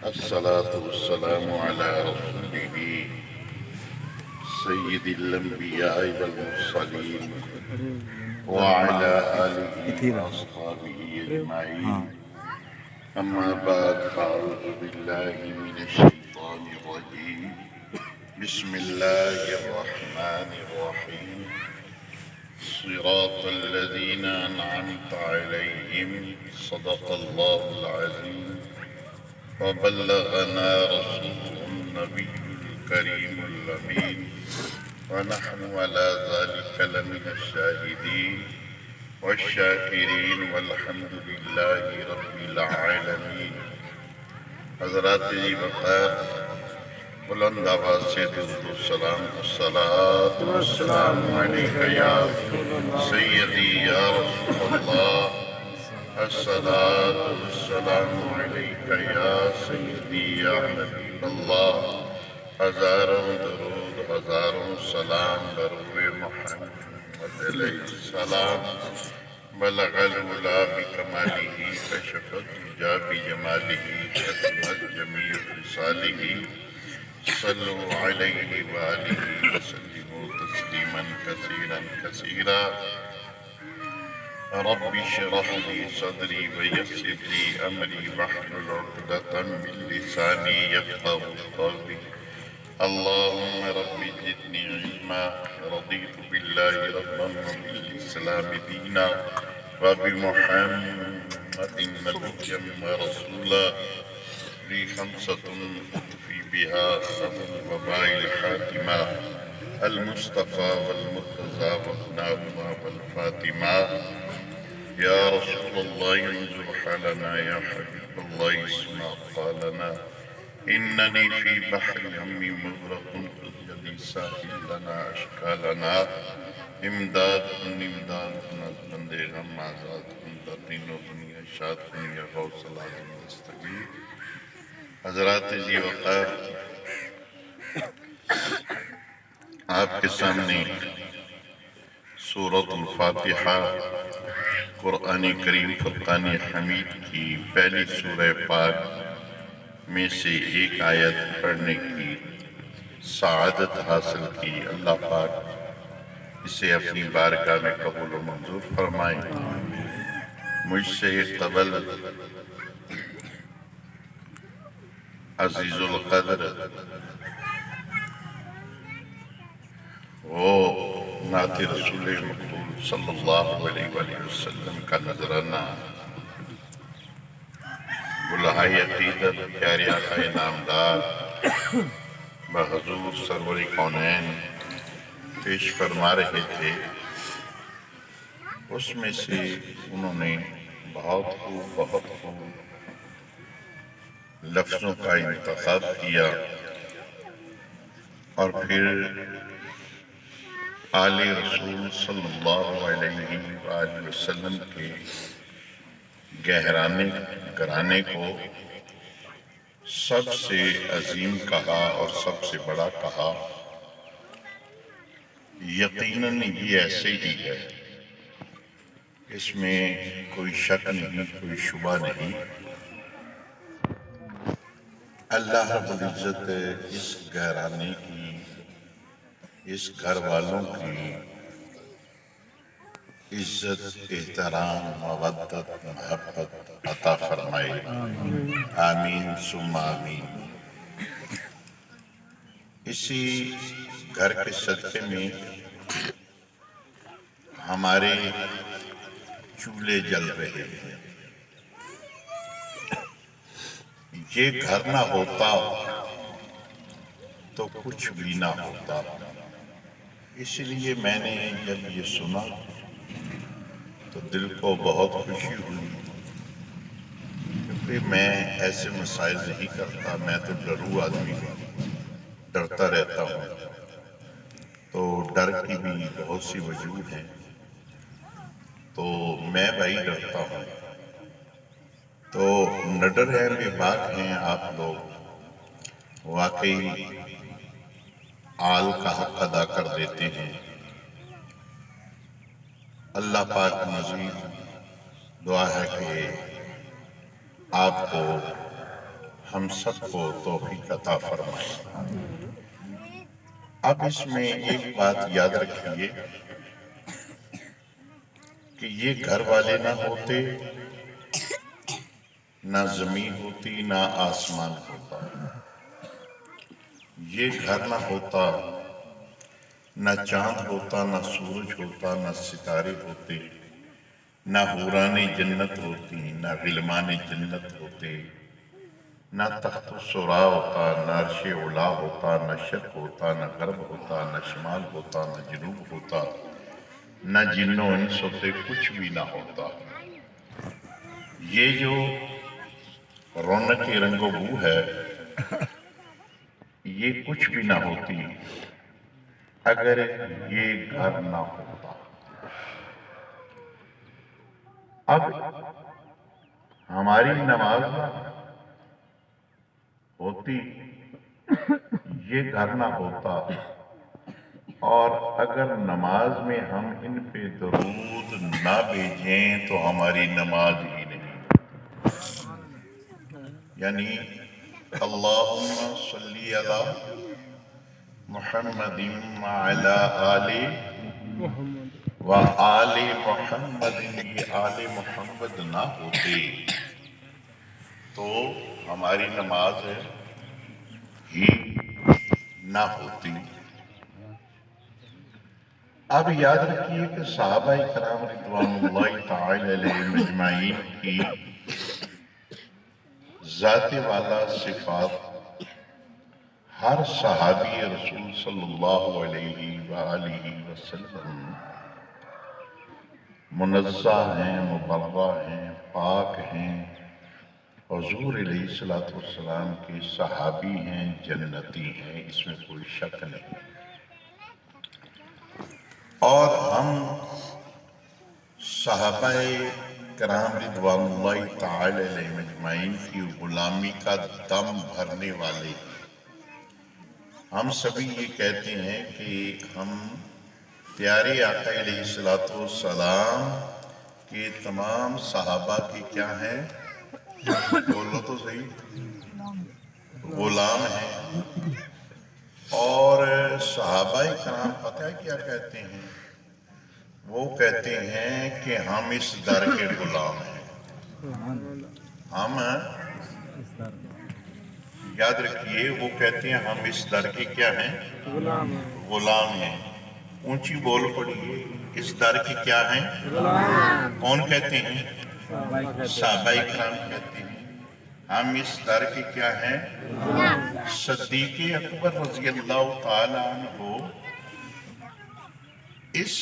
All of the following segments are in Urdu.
الصلاة والسلام على رسوله سيد الأنبياء والمرسلين وعلى آله وأصحابه أجمعين. أما بعد فأعوذ بالله من الشيطان الرجيم. بسم الله الرحمن الرحيم. صراط الذين أنعمت عليهم صدق الله العظيم وبلغنا رسوله النبي الكريم الأمين ونحن على ذلك لمن الشاهدين والشاكرين والحمد لله رب العالمين. حضرات جی بخیر، بلند آواز سے درود و سلام، الصلاۃ والسلام علیک یا سیدی یا رسول اللہ، الصلاۃ والسلام علیک یا سیدی یا حبیب اللہ. ہزاروں درود ہزاروں سلام بروے محمد علیہ السلام. بلغ العلا بکمالہ کشف الدجی بجمالہ ختمت جمیع خصالہ. صلوا علیہ وآلہ وسلموا تسلیما کثیرا کثیرا. رب اشرح لي صدري ويسر لي أمري واحلل عقدة من لساني يفقهوا قولي. اللهم رب زدني علما. رضيت بالله ربا وبالإسلام دينا وبمحمد نبيا ورسولا. لي خمسة أخفي بها خم الوباء الحاتمة: المصطفى والمرتضى وابناهما والفاطمة. يا رسول الله انظر حالنا، يا حبيب الله اسمع قالنا. إنني في بحر همي مغرق، خذ يدي ساحل لنا أشكالنا. امداد کن امداد کن از بندے غم آزاد کن، در دین و دنیا شاد کن یا غوث العالم دستگیر. حضرات جی وقار، آپ کے سامنے سورۃ الفاتحہ قرآن کریم فرقان حمید کی پہلی سورہ پاک میں سے ایک آیت پڑھنے کی سعادت حاصل کی. اللہ پاک اسے اپنی بارگاہ میں قبول و منظور فرمائے. مجھ سے قبل عزیز القدر وہ نعت رسول مقبول صلی اللہ علیہ وآلہ وسلم کا نذرانہ بلہائے عقیدت پیارے آقا نامدار بحضور سرور کونین پیش فرما رہے تھے. اس میں سے انہوں نے بہت خوب لفظوں کا انتخاب کیا اور پھر آل رسول صلی اللہ علیہ وآلہ وسلم کے گھرانے کو سب سے عظیم کہا اور سب سے بڑا کہا. یقیناً یہ ایسے ہی ہے، اس میں کوئی شک نہیں، کوئی شبہ نہیں. اللہ رب العزت اس گھرانے کی، اس گھر والوں کی عزت، احترام، مودت، محبت عطا فرمائے. آمین ثم آمین. اسی گھر کے صدقے میں ہمارے چولہے جل رہے ہیں. یہ گھر نہ ہوتا تو کچھ بھی نہ ہوتا. اس لیے میں نے جب یہ سنا تو دل کو بہت خوشی ہوئی، کیونکہ میں ایسے مسائل نہیں کرتا. میں تو ڈرو آدمی ہوں، ڈرتا رہتا ہوں. تو ڈر کی بھی بہت سی وجوہ ہیں، تو میں بھائی ڈرتا ہوں. تو نڈر ہے، بے باک ہیں آپ لوگ، واقعی آل کا حق ادا کر دیتے ہیں. اللہ پاک مزید دعا ہے کہ آپ کو ہم سب کو توفیق عطا فرمائے۔ اب اس میں ایک بات یاد رکھیے کہ یہ گھر والے نہ ہوتے، نہ زمین ہوتی، نہ آسمان ہوتا۔ یہ گھر نہ ہوتا، نہ چاند ہوتا، نہ سورج ہوتا، نہ ستارے ہوتے، نہ حوران جنت ہوتی، نہ غلمان جنت ہوتے، نہ تخت السرا ہوتا، نہ عرش علا ہوتا، نہ شرق ہوتا، نہ غرب ہوتا، نہ شمال ہوتا، نہ جنوب ہوتا، نہ جن و انس ہوتے، کچھ بھی نہ ہوتا۔ یہ جو رونق رنگ و بو ہے، یہ کچھ بھی نہ ہوتی اگر یہ گھر نہ ہوتا۔ اب ہماری نماز ہوتی، یہ گھر نہ ہوتا، اور اگر نماز میں ہم ان پہ درود نہ بھیجیں تو ہماری نماز ہی نہیں۔ یعنی اللہم صلی علی محمد وعلی آل و آل محمد، یہ آل محمد نہ ہوتے تو ہماری نماز ہی نہ ہوتی۔ اب یاد رکھیے کہ صحابہ کرام رضوان اللہ تعالی علیہم اجمعین کی ذات والا صفات ہر صحابی رسول صلی اللہ علیہ وآلہ وسلم منزہ ہیں، مبرہ ہیں، پاک ہیں، حضور علیہ السلام کے صحابی ہیں، جنتی ہیں، اس میں کوئی شک نہیں۔ اور ہم صحابہ کرام رضوان اللہ تعالی علیہ اجمعین کی غلامی کا دم بھرنے والے، ہم سبھی یہ کہتے ہیں کہ ہم پیارے آقا علیہ السلام کے تمام صحابہ کے کیا ہیں؟ بولو تو صحیح، غلام ہیں۔ اور صحابہ کرام پتہ ہے کیا کہتے ہیں؟ وہ کہتے ہیں کہ ہم اس در کے غلام ہیں۔ ہم یاد رکھیے، وہ کہتے ہیں ہم اس در کے کیا ہیں؟ غلام ہیں۔ اونچی بول پڑیے، اس در کے کیا ہیں؟ کون کہتے ہیں؟ صحابہ کرام کہتے ہیں ہم اس در کے کیا ہیں؟ صدیق اکبر رضی اللہ تعالیٰ عنہ اس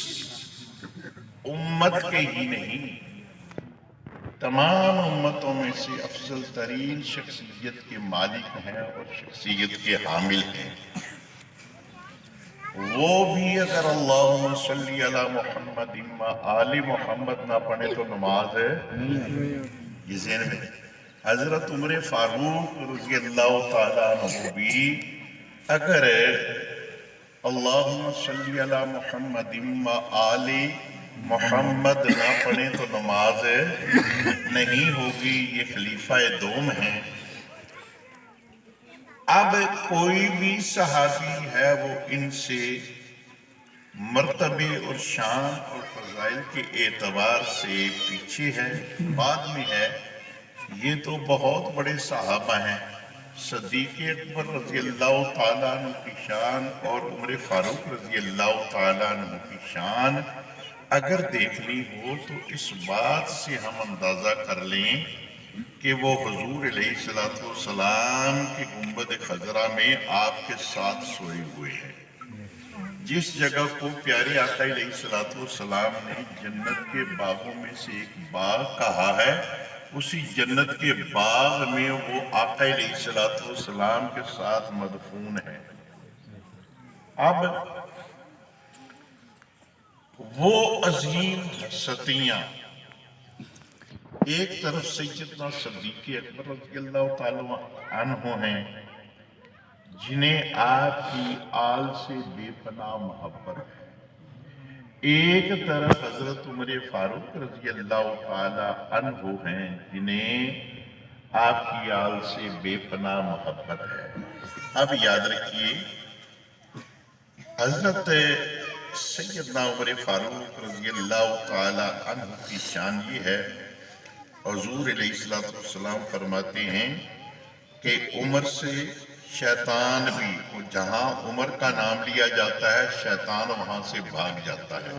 امت کے ہی نہیں، تمام امتوں میں سے افضل ترین شخصیت کے مالک ہیں اور شخصیت کے حامل ہیں۔ وہ بھی اگر اللہم صلی علی محمد و آل محمد نہ پڑھے تو نماز ہے یہ ذہن میں۔ حضرت عمر فاروق رضی اللہ تعالیٰ عنہ بھی اگر اللہم صلی علی محمد و آل محمد نہ پڑھیں تو نماز نہیں ہوگی، یہ خلیفہ دوم ہیں۔ اب کوئی بھی صحابی ہے وہ ان سے مرتبے اور شان اور فضائل کے اعتبار سے پیچھے ہے، بعد میں ہے۔ یہ تو بہت بڑے صحابہ ہیں۔ صدیق اکبر رضی اللہ تعالیٰ عنہ کی شان اور عمر فاروق رضی اللہ تعالیٰ عنہ کی شان اگر دیکھنی ہو تو اس بات سے ہم اندازہ کر لیں کہ وہ حضور علیہ السلام کی گنبد خضرا میں آپ کے ساتھ سوئے ہوئے ہیں۔ جس جگہ کو پیارے آقا علیہ السلام نے جنت کے باغوں میں سے ایک باغ کہا ہے، اسی جنت کے باغ میں وہ آقا علیہ السلام کے ساتھ مدفون ہے۔ اب وہ عظیم ہستیاں ایک طرف سیدنا صدیق اکبر رضی اللہ تعالیٰ عنہ ہیں جنہیں آپ کی آل سے بے پناہ محبت ہے، ایک طرف حضرت عمر فاروق رضی اللہ تعالیٰ عنہ ہیں جنہیں آپ کی آل سے بے پناہ محبت ہے۔ اب یاد رکھیے حضرت سیدنا عمر فاروق رضی اللہ تعالی عنہ کی شان یہ ہے، حضور علیہ السلام فرماتے ہیں کہ عمر سے شیطان بھی، جہاں عمر کا نام لیا جاتا ہے شیطان وہاں سے بھاگ جاتا ہے۔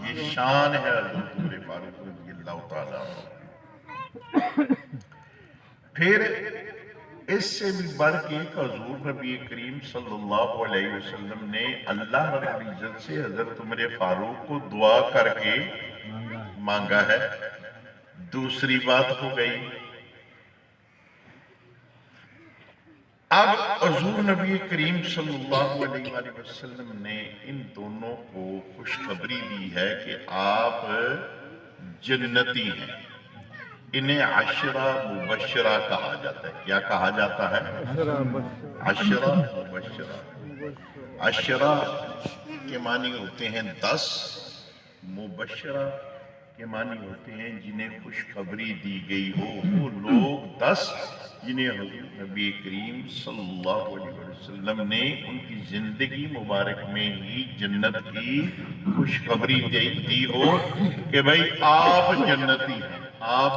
یہ شان ہے حضرت عمر فاروق رضی اللہ تعالیٰ عنہ۔ پھر اس سے بھی بڑھ کے حضور نبی کریم صلی اللہ علیہ وسلم نے اللہ رب العزت سے حضرت عمر فاروق کو دعا کر کے مانگا ہے۔ دوسری بات ہو گئی، اب حضور نبی کریم صلی اللہ علیہ وآلہ وسلم نے ان دونوں کو خوشخبری دی ہے کہ آپ جنتی ہیں۔ انہیں عشرہ مبشرہ کہا جاتا ہے۔ کیا کہا جاتا ہے؟ عشرہ مبشرہ۔ عشرہ کے معنی ہوتے ہیں 10، مبشرہ کے معنی ہوتے ہیں جنہیں خوشخبری دی گئی ہو۔ وہ لوگ 10 جنہیں حضور نبی کریم صلی اللہ علیہ وسلم نے ان کی زندگی مبارک میں ہی جنت کی خوشخبری دی ہو کہ بھئی آپ جنتی ہیں، آپ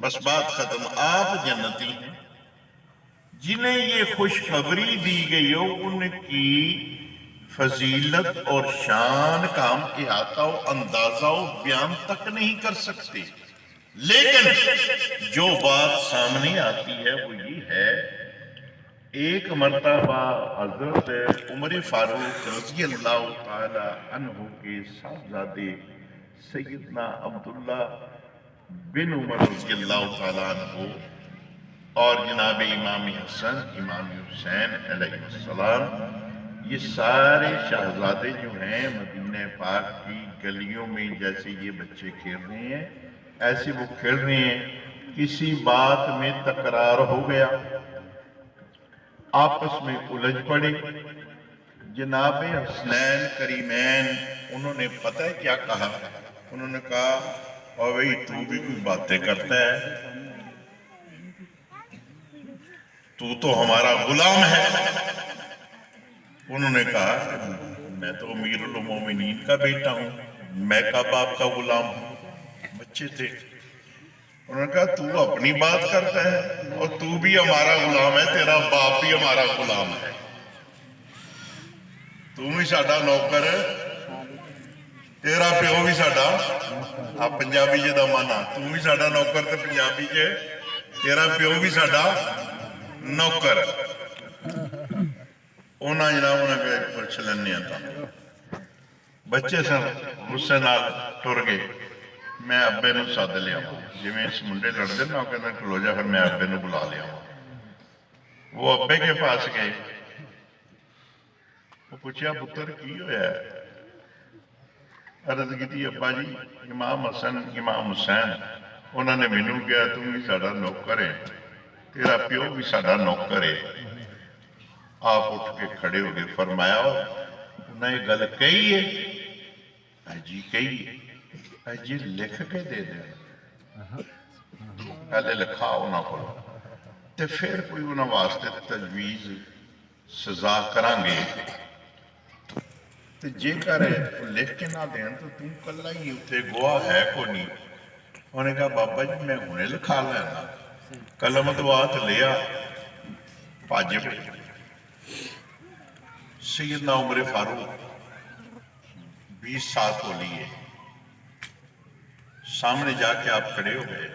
بس بات ختم، آپ جنتی ہیں۔ جنہیں یہ خوشخبری دی گئی ہو ان کی فضیلت اور شان کا ہم احاطہ و اندازہ و بیان تک نہیں کر سکتے، لیکن جو بات سامنے آتی ہے وہ یہ ہے، ایک مرتبہ حضرت عمر فاروق رضی اللہ تعالی عنہ کے صاحبزادے سیدنا عبداللہ بن عمر رضی اللہ تعالیٰ عنہ اور جناب امام حسن امام حسین علیہ السلام، یہ سارے شہزادے جو ہیں مدینہ پاک کی گلیوں میں جیسے یہ بچے کھیل رہے ہیں ایسے وہ کھیل رہے ہیں، کسی بات میں تکرار ہو گیا، آپس میں الجھ پڑے۔ جناب حسنین کریمین انہوں نے پتہ ہے کیا کہا؟ انہوں نے کہا اور بھئی تو بھی کوئی باتیں کرتا ہے، تو ہمارا غلام ہے۔ انہوں نے کہا میں تو امیر المومنین کا بیٹا ہوں، میں کب آپ کا غلام ہوں؟ بچے تھے۔ انہوں نے کہا تو اپنی بات کرتا ہے اور تو بھی ہمارا غلام ہے، تیرا باپ بھی ہمارا غلام ہے، تو بھی ساڈا نوکر ہے، تیرا پیو بھی ساڈا، آپ پنجابی جے دا مانا، تو بھی ساڈا نوکر تے پنجابی جے تیرا پیو بھی ساڈا نوکر۔ اونا جناب انہوں نے پر چلنے آتا بچے سن غصے نال ٹر گئے، میں ابے نو ساتھ لیا ہوں جی میں اس منڈے لڑ دے نا کہتا کھلو جا، پھر میں ابے نو بلا لیا ہوں۔ وہ ابے کے پاس گئے، وہ پوچھا پتر کی ہویا ہے؟ عرض کی تھی ابا جی امام حسن امام حسین انہوں نے مینوں کہا تم بھی ساڈا نوکر ہے، تیرا پیو بھی ساڈا نوکر ہے۔ آپ اٹھ کے کھڑے ہو گئے، فرمایا انہیں یہ گل کہی ہے؟ جی کہی ہے۔ جی لکھ کے دے دیں، پہلے لکھا انہوں کو تے پھر کوئی انہوں واسطے تجویز سزا کرانگے، تے جے کرے لکھ کے نہ دیں تو تم کلا ہی اتھے گواہ ہے کو نہیں۔ انہوں نے کہا بابا جی میں انہیں لکھا لینا، قلم دوات لیا پاجے پہ۔ سیدنا عمر فاروق 20 ساتھ ہو لیے، سامنے جا کے آپ کھڑے ہو گئے۔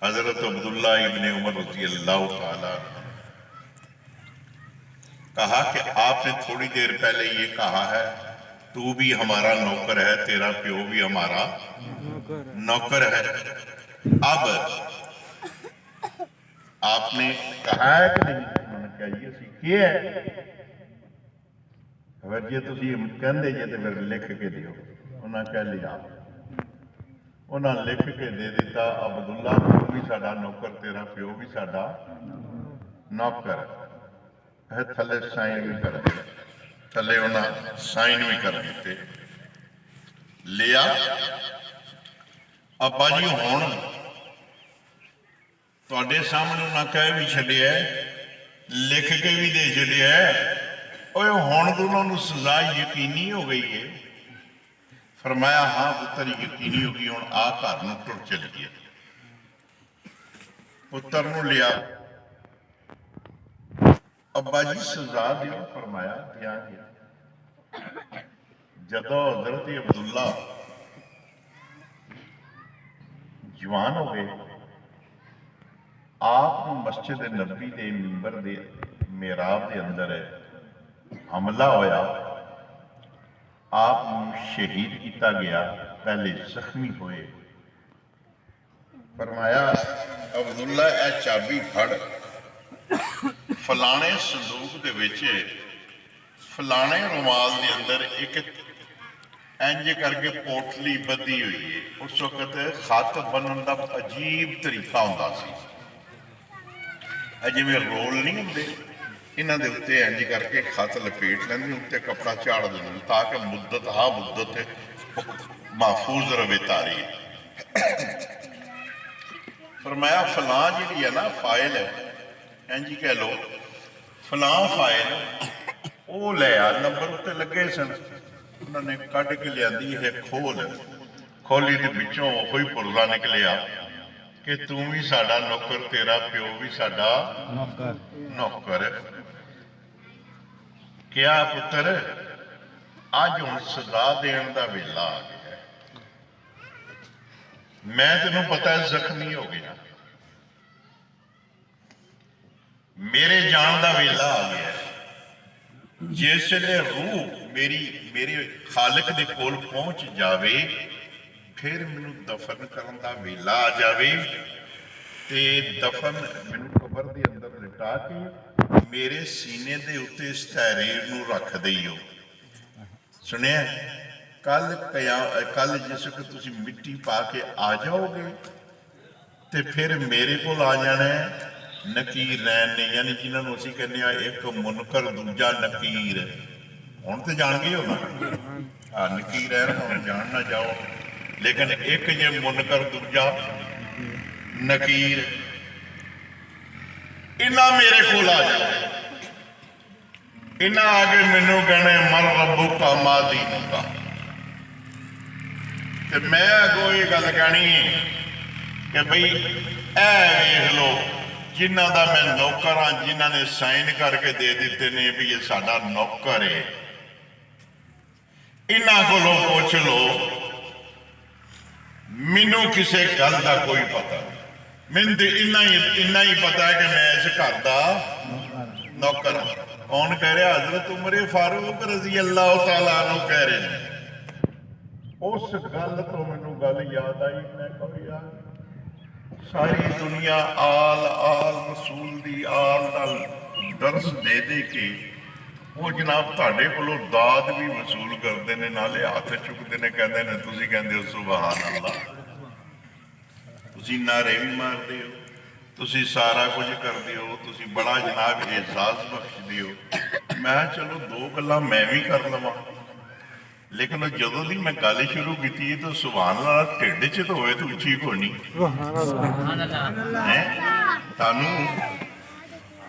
حضرت عبداللہ ابن عمر رضی اللہ تعالیٰ کہا کہ آپ نے تھوڑی دیر پہلے یہ کہا ہے تو بھی ہمارا نوکر ہے، تیرا پیو بھی ہمارا نوکر ہے۔ اب آپ نے کہا ہے کہ نہیں؟ انہوں نے کہا یہ سیکھیے ہے، اگر یہ تو کہندے جے تے پھر لکھ کے دیو۔ انہوں نے کہہ لیا، انہوں نے لکھ کے دے دیتا عبداللہ پیو بھی ساڈا نوکر، تیرا پیو بھی ساڈا نوکر ہے، تھلے سائن بھی کر دیتے، تھلے انہوں سائن بھی کر دیتے۔ لیا ابا جی ہون ਤੁਹਾਡੇ ਸਾਹਮਣੇ ਉਹਨਾਂ ਕਹਿ ਵੀ ਛੱਡਿਆ, ਲਿਖ ਕੇ ਵੀ ਦੇ ਛੱਡਿਆ। ਓਏ ਹੁਣ ਤਾਂ ਉਹਨਾਂ ਨੂੰ ਸਜ਼ਾ ਯਕੀਨੀ ਹੋ ਗਈ ਹੈ। ਫਰਮਾਇਆ ਹਾਂ ਪੁੱਤਰ ਯਕੀਨੀ ਹੋ ਗਈ, ਹੁਣ ਆ ਘਰ ਨੂੰ ਟੁਰ ਚੱਲੀਏ। ਪੁੱਤਰ ਨੂੰ ਲਿਆ, ਅੱਬਾ ਜੀ ਸਜ਼ਾ ਦਿਓ। ਫਰਮਾਇਆ ਦਿਆਂਗੇ। ਜਦੋਂ ਹਜ਼ਰਤ ਅਬਦੁੱਲਾ ਜਵਾਨ ਹੋ ਗਏ, ਆਪ ਨੂੰ ਮਸਜਿਦ ਨਬੀ ਦੇ ਮਿੰਬਰ ਦੇ ਮਿਹਰਾਬ ਦੇ ਅੰਦਰ ਹਮਲਾ ਹੋਇਆ, ਆਪ ਨੂੰ ਸ਼ਹੀਦ ਕੀਤਾ ਗਿਆ, ਪਹਿਲੇ ਜ਼ਖਮੀ ਹੋਏ। ਫਰਮਾਇਆ ਅਬਦੁੱਲਾ ਇਹ ਚਾਬੀ ਫੜ, ਫਲਾਣੇ ਸੰਦੂਕ ਦੇ ਵਿੱਚ ਫਲਾਣੇ ਰੁਮਾਲ ਦੇ ਅੰਦਰ ਇੱਕ ਇੰਜ ਕਰਕੇ ਪੋਟਲੀ ਬੱਧੀ ਹੋਈ ਹੈ। ਉਸ ਵਕਤ ਖੱਤ ਬੰਨਣ ਦਾ ਅਜੀਬ ਤਰੀਕਾ ਹੁੰਦਾ ਸੀ। ਇਹ ਜਿਵੇਂ ਰੋਲ ਨਹੀਂ ਹੁੰਦੇ, ਇਹਨਾਂ ਦੇ ਉੱਤੇ ਇੰਜ ਕਰਕੇ ਖੱਤ ਲਪੇਟ ਲੈਂਦੇ, ਉੱਤੇ ਕੱਪੜਾ ਝਾੜ ਦਿੰਦੇ ਤਾਂ ਕਿ ਮੁੱਦਤ ਮਹਿਫੂਜ਼ ਰਵੇ ਤਾਰੀਖ। ਫਰਮਾਇਆ ਫਲਾਂ ਜਿਹੜੀ ਹੈ ਨਾ ਫਾਈਲ, ਇੰਜ ਕਹਿ ਲਓ ਫਲਾਂ ਫਾਈਲ, ਉਹ ਲੈ ਆ, ਨੰਬਰ ਉੱਤੇ ਲੱਗੇ ਸਨ। ਉਹਨਾਂ ਨੇ ਕੱਢ ਕੇ ਲਿਆਂਦੀ ਇਹ ਖੋਲੀ ਦੇ ਵਿੱਚੋਂ ਉਹੀ ਪੁਰਜ਼ਾ ਨਿਕਲਿਆ ਕਿ ਤੂੰ ਵੀ ਸਾਡਾ ਨੌਕਰ, ਤੇਰਾ ਪਿਓ ਵੀ ਸਾਡਾ ਨੌਕਰ। ਕਿਹਾ ਪੁੱਤਰ ਅੱਜ ਹੁਣ ਸਜ਼ਾ ਦੇਣ ਦਾ ਵੇਲਾ ਆ ਗਿਆ, ਮੈਂ ਤੈਨੂੰ ਪਤਾ ਜ਼ਖਮੀ ਹੋ ਗਿਆ, ਮੇਰੇ ਜਾਣ ਦਾ ਵੇਲਾ ਆ ਗਿਆ। ਜਿਸ ਵੇਲੇ ਰੂਹ ਮੇਰੇ ਖਾਲਕ ਦੇ ਕੋਲ ਪਹੁੰਚ ਜਾਵੇ, ਫਿਰ ਮੈਨੂੰ ਦਫਨ ਕਰਨ ਦਾ ਵੇਲਾ ਆ ਜਾਵੇ ਤੇ ਦਫਨ ਮੈਨੂੰ ਕਬਰ ਦੇ ਅੰਦਰ ਲਿਟਾ ਕੇ ਮੇਰੇ ਸੀਨੇ ਦੇ ਉੱਤੇ ਇਸ ਤਹਿਰੀਰ ਨੂੰ ਰੱਖ ਦਈਓ। ਸੁਣਿਆ ਕੱਲ ਜਿਸ ਵਕਤ ਤੁਸੀਂ ਮਿੱਟੀ ਪਾ ਕੇ ਆ ਜਾਓਗੇ ਤੇ ਫਿਰ ਮੇਰੇ ਕੋਲ ਆ ਜਾਣਾ ਨਕੀਰ ਰਹਿਣ ਨੇ, ਯਾਨੀ ਜਿਨ੍ਹਾਂ ਨੂੰ ਅਸੀਂ ਕਹਿੰਦੇ ਹਾਂ ਇੱਕ ਮੁਨਕਰ ਦੂਜਾ ਨਕੀਰ। ਹੁਣ ਤੇ ਜਾਣ ਗਏ ਹੋ ਨਾ, ਨਕੀਰ ਰਹਿਣ ਹੁਣ ਜਾਣ ਨਾ ਜਾਓ, ਲੇਕਿਨ ਇੱਕ ਜੇ ਮੁਨਕਰ ਦੂਜਾ ਨਕੀਰ, ਇਹਨਾਂ ਮੇਰੇ ਕੋਲ ਆ ਜਾਓ। ਇਹਨਾਂ ਆ ਕੇ ਮੈਨੂੰ ਕਹਿਣੇ ਮਨ ਰੱਬੁਕਾ ਮਾ ਦੀਨੁਕਾ, ਤੇ ਮੈਂ ਅੱਗੋਂ ਇਹ ਗੱਲ ਕਹਿਣੀ ਕਿ ਬਈ ਇਹ ਵੇਖ ਲਓ ਜਿਨ੍ਹਾਂ ਦਾ ਮੈਂ ਨੌਕਰ ਹਾਂ, ਜਿਨ੍ਹਾਂ ਨੇ ਸਾਈਨ ਕਰਕੇ ਦੇ ਦਿੱਤੇ ਨੇ ਵੀ ਇਹ ਸਾਡਾ ਨੌਕਰ ਹੈ, ਇਹਨਾਂ ਕੋਲੋਂ ਪੁੱਛ ਲਓ ਮੈਨੂੰ ਕਿਸੇ ਗੱਲ ਦਾ ਕੋਈ ਪਤਾ ਨਹੀਂ। ਮੈਨੂੰ ਤੇ ਇੰਨਾ ਹੀ ਪਤਾ ਹੈ ਕਿ ਮੈਂ ਇਸ ਘਰ ਦਾ ਨੌਕਰ ਹਾਂ। ਕੌਣ ਕਹਿ ਰਿਹਾ? ਹਜ਼ਰਤ ਉਮਰ ਫਾਰੂਕ ਰਜ਼ੀ ਅੱਲਾਹ ਤਾਲਾ ਨੂੰ ਕਹਿ ਰਹੇ ਨੇ। ਉਸ ਗੱਲ ਤੋਂ ਮੈਨੂੰ ਗੱਲ ਯਾਦ ਆਈ, ਮੈਂ ਕਿਹਾ ਯਾਰ ਸਾਰੀ ਦੁਨੀਆ ਆਲ ਰਸੂਲ ਦੀ ਆਲ ਨਾਲ ਦਰਸ ਦੇ ਕੇ ਉਹ ਜਨਾਬ ਤੁਹਾਡੇ ਕੋਲੋਂ ਦਾਦ ਵੀ ਵਸੂਲ ਕਰਦੇ ਨੇ, ਨਾਲੇ ਹੱਥ ਚੁੱਕਦੇ ਨੇ, ਕਹਿੰਦੇ ਨੇ ਤੁਸੀਂ ਕਹਿੰਦੇ ਹੋ ਸੁਭਾਨ ਅੱਲਾਹ, ਤੁਸੀਂ ਨਾਰੇ ਵੀ ਮਾਰਦੇ ਹੋ, ਤੁਸੀਂ ਸਾਰਾ ਕੁਝ ਕਰਦੇ ਹੋ, ਤੁਸੀਂ ਬੜਾ ਜਨਾਬ ਏਜ਼ਾਜ਼ ਬਖਸ਼ਦੇ ਹੋ। ਮੈਂ ਚਲੋ ਦੋ ਗੱਲਾਂ ਮੈਂ ਵੀ ਕਰ ਲਵਾਂ, ਲੇਕਿਨ ਜਦੋਂ ਦੀ ਮੈਂ ਗੱਲ ਸ਼ੁਰੂ ਕੀਤੀ ਤਾਂ ਸੁਭਾਨ ਅੱਲਾਹ ਢਿੱਡ 'ਚ ਤਾਂ ਹੋਏ ਤਾਂ ਉੱਚੀ ਕੋਣੀ ਹੈ। ਤੁਹਾਨੂੰ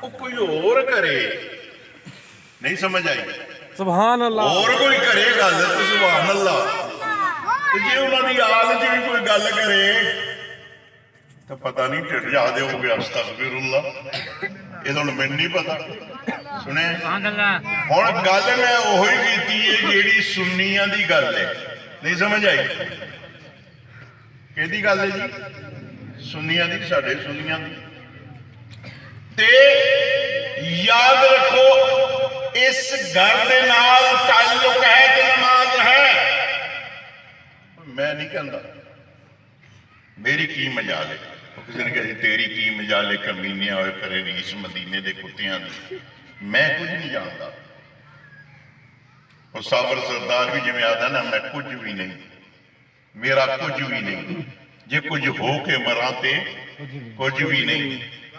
ਉਹ ਕੋਈ ਹੋਰ ਕਰੇ, ਨਹੀਂ ਸਮਝ ਆਈ? ਸੁਭਾਨ ਅੱਲਾਹ ਹੋਰ ਕੋਈ ਕਰੇ ਗੱਲ ਤੇ ਸੁਭਾਨ ਅੱਲਾਹ, ਤੇ ਜੇ ਉਹਨਾਂ ਦੀ ਆਲ 'ਚ ਵੀ ਕੋਈ ਗੱਲ ਕਰੇ ਤਾਂ ਪਤਾ ਨਹੀਂ ਢਿੱਡ ਜਾ ਦੇਓਗੇ ਅਸਤਗਫਿਰੁੱਲਾਹ। ਇਹ ਤਾਂ ਹੁਣ ਮੈਨੂੰ ਨਹੀਂ ਪਤਾ। ਸੁਣਿਆ ਹੁਣ ਗੱਲ ਮੈਂ ਉਹੀ ਕੀਤੀ ਹੈ ਜਿਹੜੀ ਸੁੰਨੀਆਂ ਦੀ ਗੱਲ ਹੈ, ਨਹੀਂ ਸਮਝ ਆਈ? ਕਿਹਦੀ ਗੱਲ ਹੈ ਜੀ? ਸੁੰਨੀਆਂ ਦੀ, ਸਾਡੇ ਸੁੰਨੀਆਂ ਦੀ। ਤੇ ਯਾਦ ਰੱਖੋ ਇਸ ਘਰ ਦੇ ਨਾਲ ਤਾਲੁਕ ਹੈ ਤੇ ਨਮਾਜ਼ ਹੈ। ਮੈਂ ਨਹੀਂ ਕਹਿੰਦਾ ਮੇਰੀ ਕੀ ਮਜਾਲ ਹੈ, ਕਿਸੇ ਨੇ ਕਿਹਾ ਤੇਰੀ ਕੀ ਮਜਾਲ ਹੈ ਕਮੀਨਿਆਂ ਹੋਏ ਕਰੇ ਰੀਸ ਮਦੀਨੇ ਦੇ ਕੁੱਤਿਆਂ ਦੀ। ਮੈਂ ਕੁਝ ਨਹੀਂ ਜਾਣਦਾ। ਉਹ ਸਾਬਰ ਸਰਦਾਰ ਵੀ ਜਿਵੇਂ ਆਦਾ ਨਾ, ਮੈਂ ਕੁਝ ਵੀ ਨਹੀਂ, ਮੇਰਾ ਕੁਝ ਵੀ ਨਹੀਂ, ਜੇ ਕੁਝ ਹੋ ਕੇ ਮਰਾਂ ਤੇ ਕੁਝ ਵੀ ਨਹੀਂ।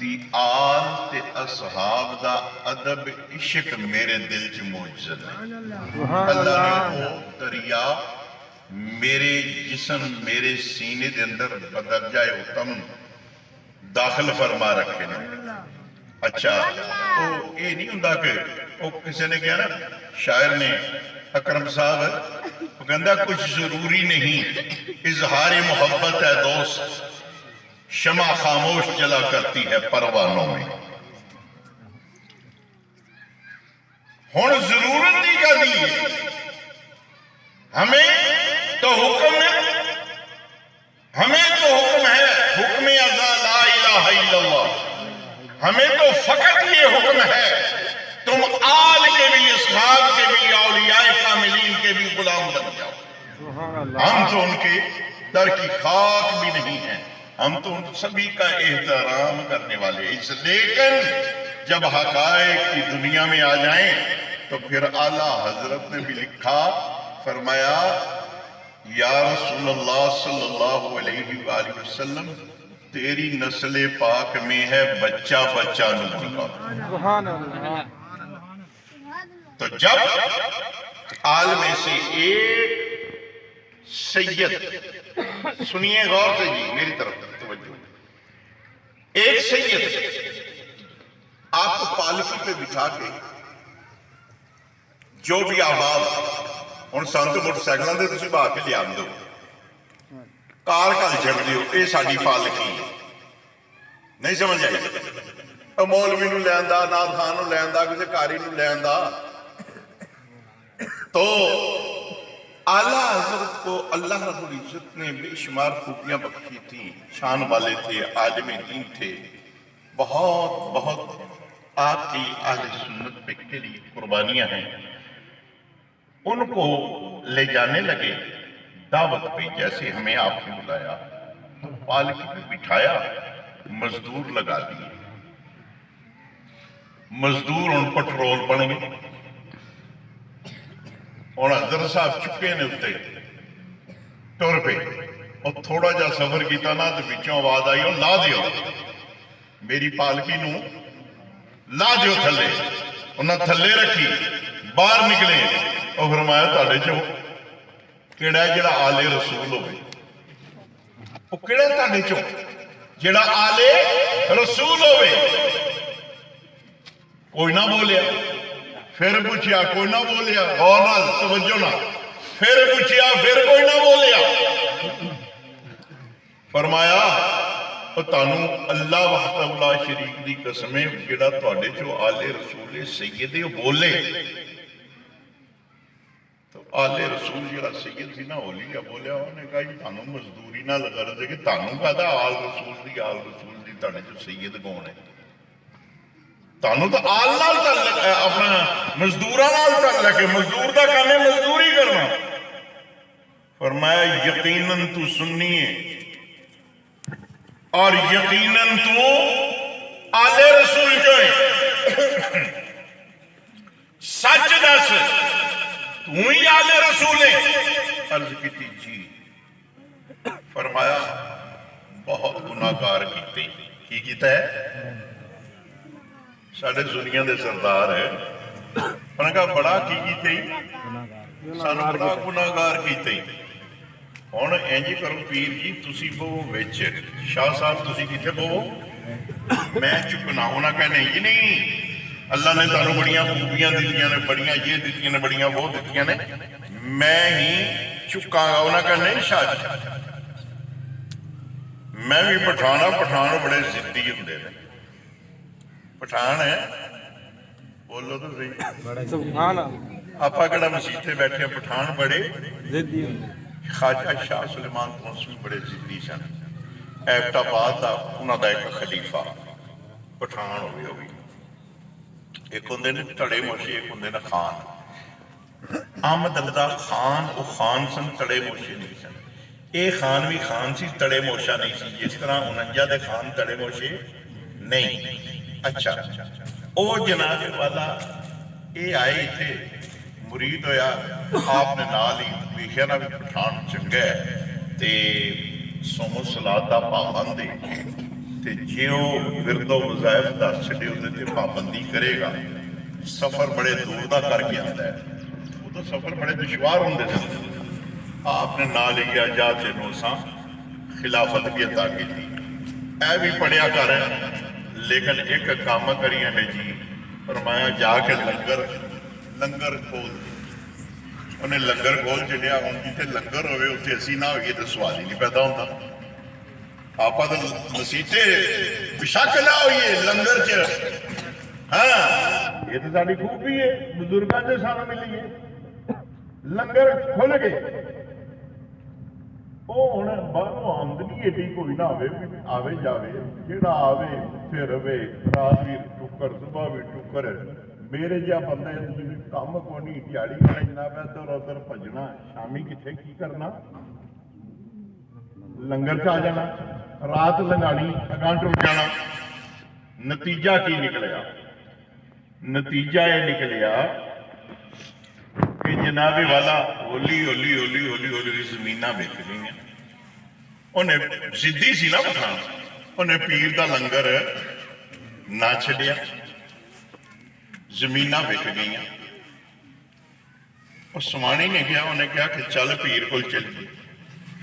دی آل تے اصحاب دا ادب عشق میرے دل چ موجود ہے۔ اللہ نے وہ دریا میرے جسم میرے سینے دے اندر بدرجہ اتم داخل فرما رکھے نا۔ اچھا وہ یہ نہیں ہوں کہ وہ کسی نے کہا نا، شاعر نے اکرم صاحب، وہ کہندہ کچھ ضروری نہیں، اظہار محبت ہے دوست، شمع خاموش جلا کرتی ہے پروانوں میں۔ ہون ضرورت ہی کا دی ہے، ہمیں تو حکم ہے، حکم ازا لا الہ الا اللہ، ہمیں تو فقط یہ حکم ہے تم آل کے بھی، اصحاب کے بھی، اولیاء کاملین کے بھی غلام بن جاؤ۔ ہم تو ان کے در کی خاک بھی نہیں ہیں، ہم تو ان سبھی کا احترام کرنے والے ہیں۔ لیکن جب حقائق کی دنیا میں آ جائیں تو پھر اعلیٰ حضرت نے بھی لکھا، فرمایا یا رسول اللہ صلی اللہ علیہ وآلہ وسلم، تیری نسل پاک میں ہے بچہ بچہ نور کا۔ تو جب آل میں سے ایک سید، سنیے غور سے جی، میری طرف توجہ، ایک سید آپ کو پالکی پہ بٹھا کے جو بھی آباد ہن سانتو موٹر سائیکلاں دے تسی بہا کے لیا دو، کار کل چھڑ دیو، اے ساڈی پالکی نہیں سمجھ آئی؟ مولوی نو لیندا، ناد خان نو لیندا، کسی کاری نو لیندا، تو اعلیٰ حضرت کو اللہ رب العزت نے بے شمار خوبیاں بخشی تھی، شان والے تھے، عالم دین تھے، بہت بہت آپ کی اہل سنت پہ کے لیے قربانیاں ہیں۔ ان کو لے جانے لگے دعوت پہ، جیسے ہمیں آپ نے بلایا تو پالکی پہ بٹھایا، مزدور لگا دیے، مزدور ان پٹرول بن گئے، اور حضرت صاحب چکے نے اتے ٹر پہ، اور تھوڑا جا سفر کیتا نا تو بچوں آواز آئی، اور لا دیو میری پالکی نو، لا دیو تھلے، انہاں تھلے رکھی، باہر نکلے، اور فرمایا تاڑے چو کیڑا ہے جڑا آل رسول ہوئے، وہ کیڑا ہے تاڑے چو جڑا آل رسول ہوئے؟ کوئی نہ بولیا، پھر پوچھیا، کوئی نہ بولیا، غور نال توجہ نہ، پھر پوچھیا، پھر کوئی نہ بولیا، فرمایا تانوں اللہ وحدہ لا شریک دی قسمیں جڑا تواڈے چو آل رسول سید بولے، تو آل رسول جڑا سید سی نا اولیاء بولیا، انہوں نے کہا یہ تانوں مزدوری نہ لگا رہے کہ تانوں کہا آل رسول دی تاڑے چو سید کون ہے؟ تانوں تو آل نال تعلق ہے، اپنا مزدوراں نال تعلق ہے، مزدور دا کام ہے مزدوری کرنا۔ فرمایا یقیناً تو سنی ہے اور یقیناً تو آل رسول جو ہے، سچ دس تو ہی آل رسول ہے؟ عرض کی تھی جی۔ فرمایا بہت گناہگار کیتے، کی کیتا ہے؟ ساڑھے دنیا دے سردار ہے، انہوں نے کہا بڑا کی کیتے ہی؟ سانو بڑا گناہگار کیتے ہی۔ ہن انج کرو پیر جی، تسی بہو وچ، شاہ صاحب تسی کیتے بہو، میں چکنا۔ انہوں نے کہا نہیں نہیں، اللہ نے تانوں بڑیاں خوبیاں دیتیاں نے، بڑیاں یہ دیتیاں نے، بڑیاں وہ دیتیاں نے، میں ہی چکا گا۔ انہوں نے کہا نہیں شاہ جی، میں بھی پٹھانا، پٹھان بڑے ضدی ہوندے نے، پٹھان ہے، بولو تو صحیح، آپا کڑا مسیطے بیٹھے ہیں، پٹھان بڑے ضدی ہوندے۔ خواجہ شاہ سلیمان قونسوی بڑے ضدی سن، ایبٹ آباد دا انہاں دا ایک خلیفہ پٹھان ہوئی، ایک ہوندے نے تڑے موشی، ایک ہوندے نے خان۔ احمد رضا خان وہ خان سن، تڑے موشی نہیں سن۔ اے خان بھی خان سی، تڑے موشا نہیں سی، جس طرح 49 دے خان تڑے موشے نہیں۔ اچھا او جناب والا اے آئے تھے، مرید ہویا، آپ نے نال ہی ویکھیا نا بھی پٹھان چنگا ہے تے سوم و صلاۃ دا پابند ہے، ਤੇ ਜੇ ਉਹ ਵਿਰਦੋ ਵਜ਼ਾਇਫ ਦੱਸ ਛੱਡੇ ਉਹਦੇ ਤੇ ਪਾਬੰਦੀ ਕਰੇਗਾ, ਸਫ਼ਰ ਬੜੇ ਦੂਰ ਦਾ ਕਰਕੇ ਆਉਂਦਾ ਹੈ, ਉਦੋਂ ਸਫ਼ਰ ਬੜੇ ਦੁਸ਼ਵਾਰ ਹੁੰਦੇ ਸਨ। آپ نے نہ لکھا جا تینوں سا خلافت بھی عطا کی تھی، اے بھی پڑھیا کر لیکن ایک کام کریے نے جی، فرمایا جا کے لنگر کھول، انہیں لنگر کھول چڑیا، ہوں جیتے لنگر ہوئے اتنے اسی نہ ہوئیے تو سوال ہی نہیں پیدا ہوتا، آپ تو مسیطے بشک نہ ہوئیے لنگر چ، ہاں یہ تو ساری خوبی ہے بزرگاں سے سانو ملی ہے، لنگر کھل گئے، وہ ہوں باہروں آمدنی ایڈی کوئی نہ آوے جاوے، جہاں آوے اتنے رہے، رات بھی ٹکر صبح بھی ٹکر، میرے جہاں بندہ کام کو نہیں، دیہڑی بھجنا پہ ادھر ادھر بھجنا، شامی کتنے کی کرنا، لنگر چ آ جانا، رات لنگانی، اگاں ٹر جانا، نتیجہ کی نکلیا؟ نتیجہ یہ نکلیا کہ جناب والا ہولی ہولی ہولی ہولی ہولی زمیناں وک گئی، انہیں ضدی سی نا پٹھان، انہیں پیر دا لنگر نہ چھڈیا، زمیناں وک گئی، اور سمانی نے کیا، انہیں کہا کہ چل پیر کو چلیے،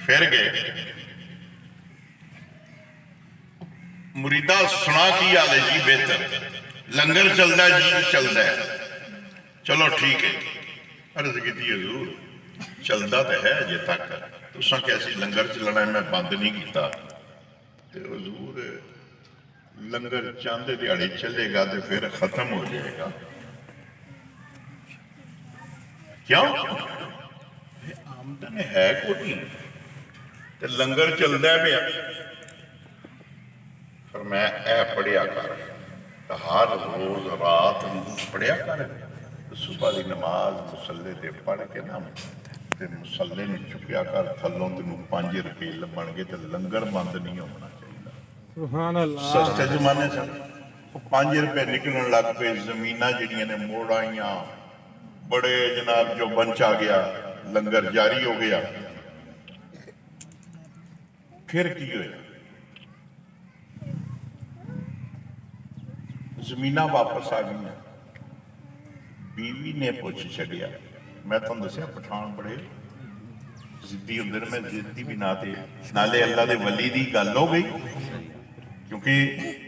پھر گئے، مریدہ سنا کی آلے جی بہتر، لنگر چلتا ہے جی چلتا ہے، چلو ٹھیک ہے، عرض کی تھی حضور چلتا تو ہے اجے تک، تساں کیسی لنگر چلنا میں بند نہیں کیتا، تے حضور لنگر چاندے دیہڑی چلے گا تو پھر ختم ہو جائے گا، کیوں؟ آمدن ہے کوئی تے لنگر چلتا ہے پیا، فرمایا اے پڑھیا کر، ہر روز رات پڑھیا کر، صبح دی نماز مسلے تے پڑھ کے نا تے مسلے نے چکیا کر، تھلوں تینوں 5 روپے لبن گے تے لنگر بند نہیں ہونا چاہیے، سبحان اللہ، سستے زمانے سے 5 روپے نکلن لگ پے، زمیناں جڑیاں نے موڑ آئیاں، بڑے جناب جو بنچ آ گیا، لنگر جاری ہو گیا، پھر کی ہویا؟ زمیناں واپس آ گئی، بیوی نے پوچھ چڑیا، میں تم دسیا پٹھان بڑے ضدی ہوندے نے، میں ضدی بھی نہ تے نالے اللہ دے ولی دی گل ہو گئی، کیونکہ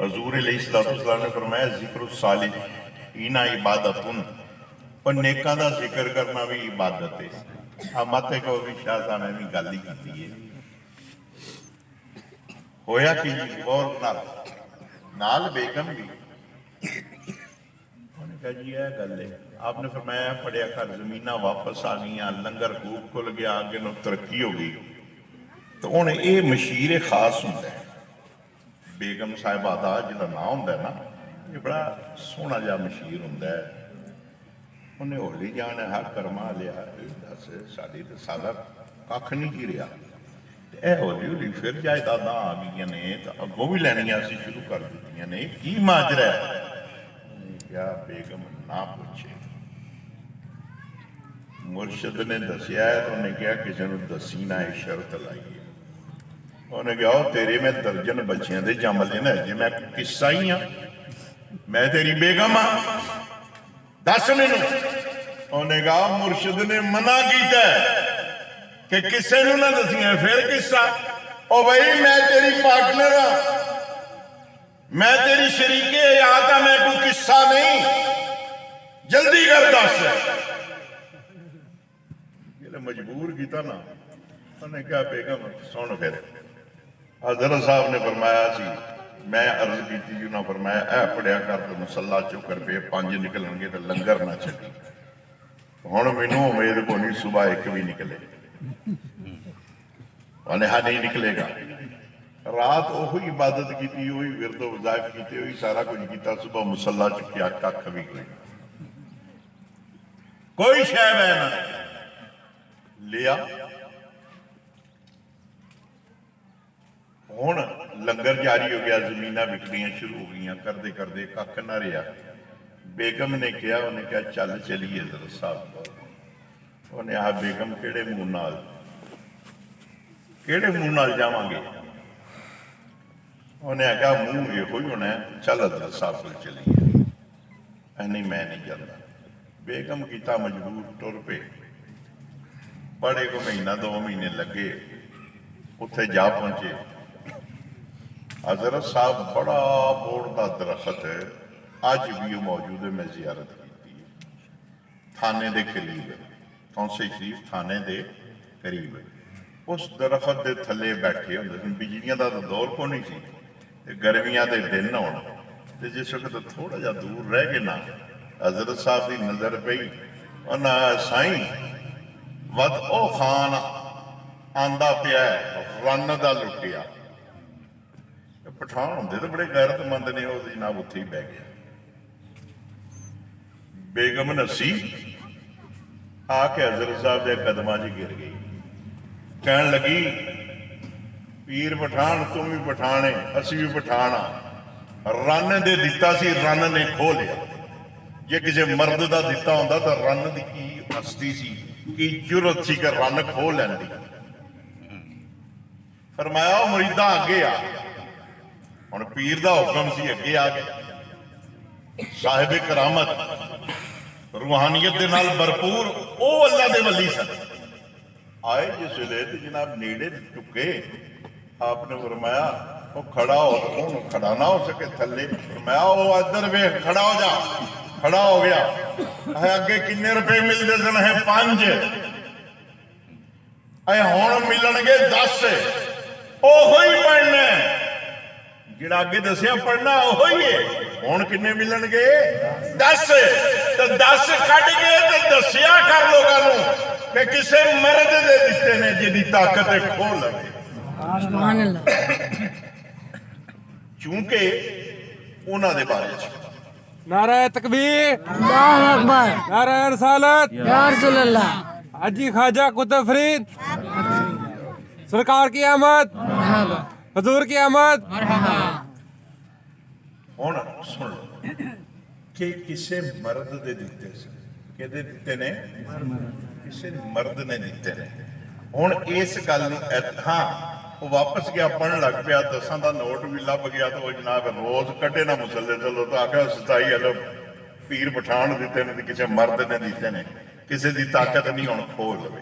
حضور علیہ السلام نے فرمایا ذکر الصالحین عبادتن، اور نیکاں دا ذکر کرنا بھی عبادت ہے، ہاں مت کہو بھی شاہ صاحب نے بھی گل ہی کیتی ہے، ہویا کہ غور نال بیگم بھی انہوں نے کہا جی یہ گل ہے، آپ نے فرمایا پڑھیا کر، زمیناں واپس آ گئی، لنگر خوب کھل گیا، آگے نو ترقی ہو گئی، تو انہیں یہ مشیر خاص ہوتا ہے، بیگم صاحبہ دا جہاں نام ہوتا ہے نا، یہ بڑا سونا جا مشیر ہوتا ہے، انہیں ہولی جان ہر کرما لیا، دس ساری تو سارا کھ نہیں کی رہا، اے ہولی ہولی پھر جائیداداں آ گئی نے، تو اگوں بھی لینیاں سی شروع کر دیتی نے، کی ماجرا ہے؟ کیا بیگم نہ پوچھے، مرشد نے دسیا ہے تو انہیں کیا کسی نے دسی نہ شرط لائیے، انہیں کہا تیرے میں درجن بچیاں دے جم لینا جی میں قصہ ہی ہاں، میں تیری بیگم ہاں، دس مینوں، انہیں کہا مرشد نے منع کیتا ہے کہ کسے نوں نہ دسیاں، پھر قصہ، او بھائی میں تیری پارٹنر ہاں، میں تیری شریک حیات ہاں، میں کوئی قصہ نہیں، جلدی کر دس، یہ مجبور کیتا نا، انہوں نے کہا بیگم سن پھر، حضرت صاحب نے فرمایا سی، میں عرض کی تھی، انہوں نے فرمایا اے پڑھیا کر تو مسلح چکر پہ 5 نکلن گے تو لنگر نہ چلی، ہن مینوں امید کو نہیں صبح 1 بھی نکلے، انہیں ہاں نہیں نکلے گا، رات وہی عبادت کی تھی، وہی ورد و وظائف کیتے، وہی سارا کچھ کیتا، صبح مسلح چکیا، کھ بھی کوئی شے ہے نہ لیا، ہن لنگر جاری ہو گیا، زمیناں وکڑیاں شروع ہو گئی، کردے کردے کھ نہ رہا، بیگم نے کہا، انہیں کہا چل چلیے حضرت صاحب، انہیں کہا بیگم کیڑے منہ نال جاواں گے، انہیں آخیا منہ یہ ہونا ہے، چل حضرت صاحب کو چلیے۔ نہیں میں نہیں جانا۔ بیگم کیتا مجبور، ٹر پے۔ بڑے کو مہینہ 2 مہینے لگے، اتنے جا پہنچے۔ حضرت صاحب بڑا بوڑ دا درخت ہے، اج بھی وہ موجود ہے، میں زیارت کی تھانے دے قریب ہے، کونسل شریف تھانے دے قریب ہے۔ اس درخت دے تھلے بیٹھے ہوندے سن، بجلیاں دا دور کو نہیں سی، گرمیاں دے دن ہونے، جس وقت تھوڑا جا دور رہ کے نا حضرت صاحب دی نظر پئی، انہاں سائیں ود او خان آندا پیا ہے، رن دا لٹیا۔ پٹھان ہوندے تو بڑے غیرت مند نے، وہ جناب اتھے ہی بہ گیا۔ بیگم نسی آ کے حضرت صاحب دے قدماں چ گر گئی، کہن لگی پیر پٹھان تم بھی پٹھان ہے، اسی بھی پٹھان ہاں، رن دے دتا سی، رن نے کھو لیا۔ جے کسی مرد دا دتا ہوندا تو رن دی کی ہستی سی، کی جرت سی کہ رن کھو لیندی۔ فرمایا او مریداں اگے آ، ہن پیر دا حکم سی، اگے آ گئے۔ صاحب کرامت روحانیت دے نال بھرپور او اللہ دے ولی سن، آئے جس ویلے تے جناب نیڑے چکے، آپ نے فرمایا وہ کھڑا ہو، انہوں کھڑا نہ ہو سکے تھلے، فرمایا وہ ادھر ویکھ، کھڑا ہو جا۔ کھڑا ہو گیا۔ اگے کنے روپے ملتے سن؟ ہے 5۔ ہن ملن گے 10۔ اوہی پڑھنا جڑا اگے دسیا پڑھنا اوہی ہے۔ ہن کنے ملن گے؟ 10۔ تو 10 کٹ کے تے دسیا کر لوگاں نوں کہ کسے مرد دے دتے نے جدی طاقت کھو لوے۔ سبحان اللہ۔ چونکہ انہاں دے بارے نعرہ تکبیر، اللہ اکبر، نعرہ رسالت، یا رسول اللہ، حاجی خواجہ قطب فرید سرکار کی آمد، حضور کی آمد۔ ہن سن لو کہ کسے مرد دے دتے سے، کہ دے دتے نے؟ کسے مرد نے دتے نے۔ ہن اس گل نوں ہاں وہ واپس گیا، پڑھن لگ پیا، 10 دا نوٹ بھی لب گیا، تو وہ جناب روز کٹے نہ مسلے چلو، تو آگے 27 ارب پیر پٹھان دیتے نے، کسی مرد نے دیتے نے، کسی دی طاقت نہیں ہن کھو لوے۔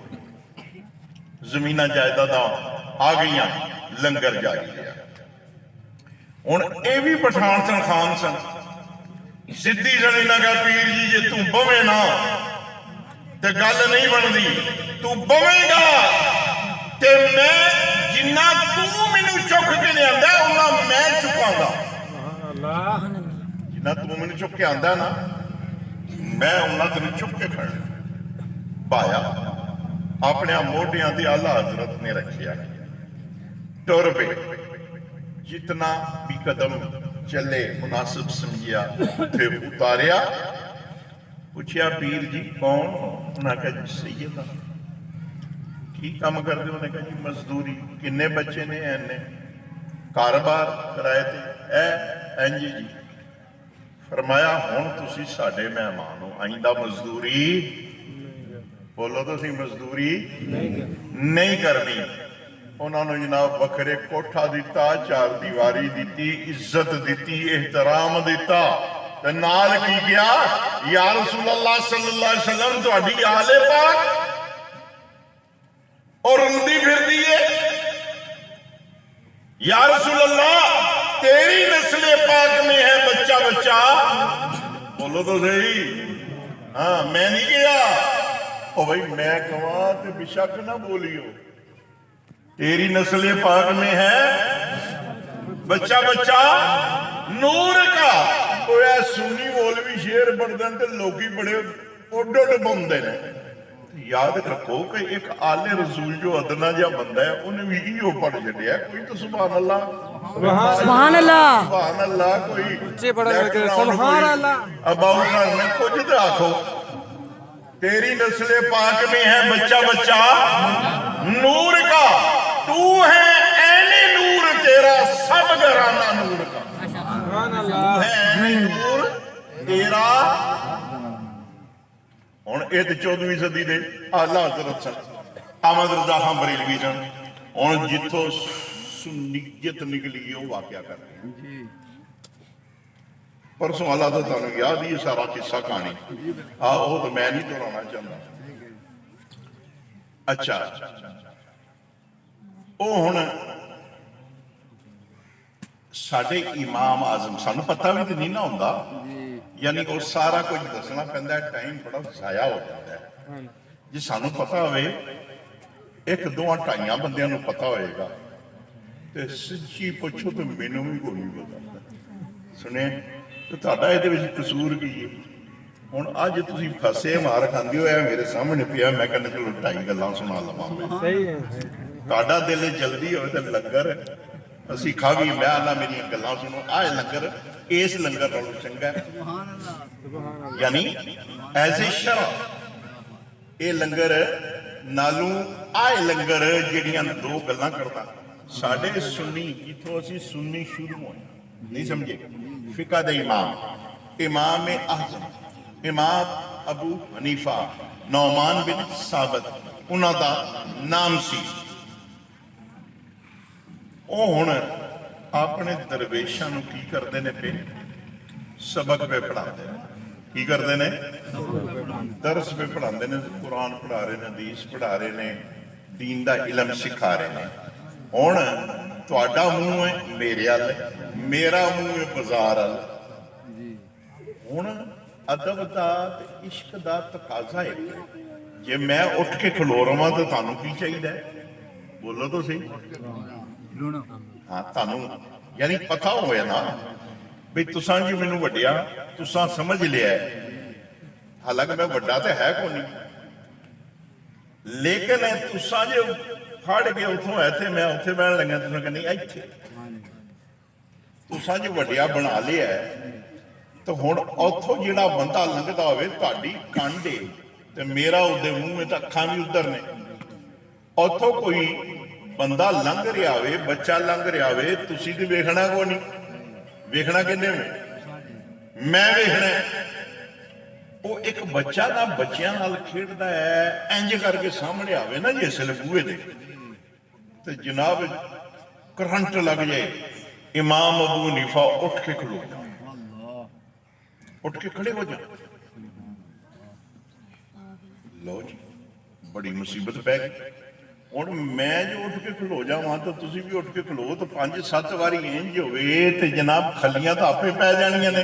زمیناں جائیداداں آ گئیاں، لنگر جاری گیا۔ ہن اے بھی پٹھان سن، خان سن، سدھی سن، انہاں کہا پیر جی جے تو بویں نا تے گل نہیں بندی، تو بویں گا تے میں جنہ تو مینوں چک کے لے آندا انہاں میں چکاں، جنہ تو مینوں چک کے آندا نا میں انہاں تینوں چک کے کھڑنا۔ پایا اپنے موڈیاں تے اعلیٰ حضرت نے رکھیا، ٹر پے، جتنا بھی قدم چلے مناسب سمجھیا تے اتاریا۔ پوچھیا پیر جی کون؟ انہاں کہا جی سیدہ۔ کی کام کر دے؟ انہوں نے کہا جی مزدوری۔ کنے بچے نے؟ اینے۔ کاروبار کرائے تھے؟ اینجی جی۔ فرمایا ہن تسی ساڈے مہمان ہو، آئندہ مزدوری بولو تو سی، مزدوری نہیں کرنی۔ انہوں نے جناب بکرے کوٹھا دیتا، 4 دیواری دیتی، عزت دیتی، احترام دیتا، نال کی گیا یا رسول اللہ صلی اللہ علیہ وسلم تہاڈی آل پاک اور رلدی پھر دیئے، یا رسول اللہ تیری نسل پاک میں ہے بچہ بچہ۔ بولو تو صحیح، ہاں میں نہیں گیا، او بھائی میں کہاں تے بشک نہ بولیو، تیری نسل پاک میں ہے بچہ بچہ نور کا۔ کوئی سنی مولوی شیر پڑھ دیں تے لوگی بڑے اڈ اڈ بندے نے۔ یاد رکھو کہ ایک آل رسول جو ادنا جا بندہ ہے انہیں بھی ایو پڑھ جڑیا ہے، کوئی تو سبحان اللہ، سبحان اللہ، سبحان اللہ، کوئی اچھے پڑھا گئے، سبحان اللہ۔ اب آؤ میں کچھ تو آکھو، تیری نسل پاک میں ہے بچہ بچہ نور کا، تو ہے این نور تیرا سب گھرانہ نور کا، تو ہے این نور تیرا۔ ہن اے تے 14ویں صدی دے اعلیٰ حضرت سن، احمد رضا خان بریلوی سن۔ ہن جتھوں ਸੁਨੀਅਤ ਨਿਕਲੀ ਉਹ ਵਾਕਿਆ ਕਰਦੇ ਹਾਂ ਜੀ। ਪਰਸੋਂ ਵਾਲਾ ਤਾਂ ਤੁਹਾਨੂੰ ਯਾਦ ਹੀ ਸਾਰਾ ਕਿੱਸਾ ਕਹਾਣੀ, ਉਹ ਤਾਂ ਮੈਂ ਨਹੀਂ ਦੁਹਰਾਉਣਾ ਚਾਹੁੰਦਾ। ਅੱਛਾ, ਉਹ ਹੁਣ ਸਾਡੇ ਇਮਾਮ ਆਜ਼ਮ, ਸਾਨੂੰ ਪਤਾ ਵੀ ਤਾਂ ਨਹੀਂ ਨਾ ਹੁੰਦਾ, ਯਾਨੀ ਉਹ ਸਾਰਾ ਕੁਝ ਦੱਸਣਾ ਪੈਂਦਾ, ਟਾਈਮ ਬੜਾ ਜ਼ਾਇਆ ਹੋ ਜਾਂਦਾ ਹੈ। ਜੇ ਸਾਨੂੰ ਪਤਾ ਹੋਵੇ, ਇੱਕ ਦੋ ਢਾਈਆਂ ਬੰਦਿਆਂ ਨੂੰ ਪਤਾ ਹੋਏਗਾ, ਤੇ ਸੱਚੀ ਪੁੱਛੋ ਤੇ ਮੈਨੂੰ ਵੀ ਕੋਈ ਨਹੀਂ ਪਤਾ ਸੁਣੇ ਤੇ ਤੁਹਾਡਾ ਇਹਦੇ ਵਿੱਚ ਕਸੂਰ ਕੀ ਹੈ। ਹੁਣ ਅੱਜ ਤੁਸੀਂ ਫਸੇ ਮਾਰ ਖਾਂਦੇ ਹੋ, ਮੇਰੇ ਸਾਹਮਣੇ ਪਿਆ, ਮੈਂ ਕਹਿੰਦਾ ਚਲੋ 2.5 ਗੱਲਾਂ ਸੁਣਾ ਲਵਾਂ ਮੈਂ। ਸਹੀ ਹੈ। ਤੁਹਾਡਾ ਦਿਲ ਜਲਦੀ ਹੋਵੇ ਤਾਂ ਲੰਗਰ ਅਸੀਂ ਖਾ ਗਈ, ਮੈਂ ਆਲਾ ਮੇਰੀਆਂ ਗੱਲਾਂ ਸੁਣੋ। ਆਹ ਲੰਗਰ ਇਸ ਲੰਗਰ ਨਾਲੋਂ ਚੰਗਾ ਹੈ, ਯਾਨੀ ਐਸੇ ਸ਼ਰਅ ਇਹ ਲੰਗਰ ਨਾਲੋਂ ਆਹ ਲੰਗਰ ਜਿਹੜੀਆਂ ਦੋ ਗੱਲਾਂ ਕਰਦਾ। ਸਾਡੇ ਸੁੰਨੀ, ਜਿੱਥੋਂ ਅਸੀਂ ਸੁੰਨੀ ਸ਼ੁਰੂ ਹੋਏ, ਨਹੀਂ ਸਮਝੇ, ਫਿਕਾ ਦੇ ਇਮਾਮ ਆਜ਼ਮ ਇਮਾਮ ਅਬੂ ਹਨੀਫਾ ਨੌਮਾਨ ਬਿਨ ਸਾਬਤ ਉਹਨਾਂ ਦਾ ਨਾਮ ਸੀ। ਉਹ ਹੁਣ ਆਪਣੇ ਦਰਵੇਸ਼ਾਂ ਨੂੰ ਕੀ ਕਰਦੇ ਨੇ ਪਏ, ਸਬਕ ਪੇ ਪੜਾਉਂਦੇ ਨੇ। ਕੀ ਕਰਦੇ ਨੇ? ਦਰਸ ਪੇ ਪੜਾਉਂਦੇ ਨੇ, ਕੁਰਾਨ ਪੜਾ ਰਹੇ ਨੇ, ਹਦੀਸ ਪੜਾ ਰਹੇ ਨੇ, ਦੀਨ ਦਾ ਇਲਮ ਸਿਖਾ ਰਹੇ ਨੇ। ਹੁਣ ਤੁਹਾਡਾ ਮੂੰਹ ਹੈ ਮੇਰੇ ਵੱਲ, ਮੇਰਾ ਮੂੰਹ ਹੈ ਬਾਜ਼ਾਰ ਵੱਲ। ਹੁਣ ਅਦਬ ਦਾ ਤੇ ਇਸ਼ਕ ਦਾ ਤਕਾਜ਼ਾ ਹੈ। ਜੇ ਮੈਂ ਉੱਠ ਕੇ ਖਲੋ ਰਵਾਂ ਤਾਂ ਤੁਹਾਨੂੰ ਕੀ ਚਾਹੀਦਾ? ਬੋਲੋ ਤਾਂ ਸਹੀ। ਹਾਂ, ਤੁਹਾਨੂੰ ਯਾਨੀ ਪਤਾ ਹੋਇਆ ਨਾ ਵੀ ਤੁਸਾਂ ਜੀ ਮੈਨੂੰ ਵੱਡਿਆ, ਤੁਸਾਂ ਸਮਝ ਲਿਆ, ਹਾਲਾਂਕਿ ਮੈਂ ਵੱਡਾ ਤੇ ਹੈ ਕੋਈ ਨਹੀਂ, ਲੇਕਿਨ ਤੁਸਾਂ ਜੇ ਫੜ ਕੇ ਉੱਥੋਂ ਇੱਥੇ ਮੈਂ ਉੱਥੇ ਬਹਿਣ ਲੱਗਾ, ਤੁਸੀਂ ਕਹਿੰਦੇ ਇੱਥੇ ਤੁਸਾਂ ਜੇ ਵੱਡਿਆ ਬਣਾ ਲਿਆ, ਤਾਂ ਹੁਣ ਉੱਥੋਂ ਜਿਹੜਾ ਬੰਦਾ ਲੰਘਦਾ ਹੋਵੇ, ਤੁਹਾਡੀ ਕੰਧ ਏ ਤੇ ਮੇਰਾ ਉਹਦੇ ਮੂੰਹ ਵਿੱਚ ਅੱਖਾਂ ਵੀ ਉਧਰ ਨੇ, ਉੱਥੋਂ ਕੋਈ ਬੰਦਾ ਲੰਘ ਰਿਹਾ ਹੋਵੇ, ਬੱਚਾ ਲੰਘ ਰਿਹਾ ਹੋਵੇ, ਤੁਸੀਂ ਤੇ ਵੇਖਣਾ ਕੋਈ ਨਹੀਂ। ਵੇਖਣਾ ਕਿੰਨੇ ਮੈਂ ਵੇਖਣਾ। ਉਹ ਇੱਕ ਬੱਚਾ ਦਾ ਬੱਚਿਆਂ ਨਾਲ ਖੇਡਦਾ ਹੈ, ਇੰਜ ਕਰਕੇ ਸਾਹਮਣੇ ਆਵੇ ਨਾ ਜੇ ਅਸਲ ਬੂਹੇ ਤੇ ਜਨਾਬ ਕਰੰਟ ਲੱਗ ਜਾਏ, ਇਮਾਮ ਅਬੂ ਹਨੀਫਾ ਉੱਠ ਕੇ ਖਲੋ ਜਾ, ਉੱਠ ਕੇ ਖੜੇ ਹੋ ਜਾ। ਲਓ ਜੀ, ਬੜੀ ਮੁਸੀਬਤ ਪੈ ਗਈ। ਹੁਣ ਮੈਂ ਜੋ ਉੱਠ ਕੇ ਖਲੋ ਜਾਵਾਂ ਤਾਂ ਤੁਸੀਂ ਵੀ ਉੱਠ ਕੇ ਖਲੋ, ਤਾਂ 5-7 ਵਾਰੀ ਇੰਜ ਹੋਵੇ ਤੇ ਜਨਾਬ ਖੱਲੀਆਂ ਤਾਂ ਆਪੇ ਪੈ ਜਾਣੀਆਂ ਨੇ।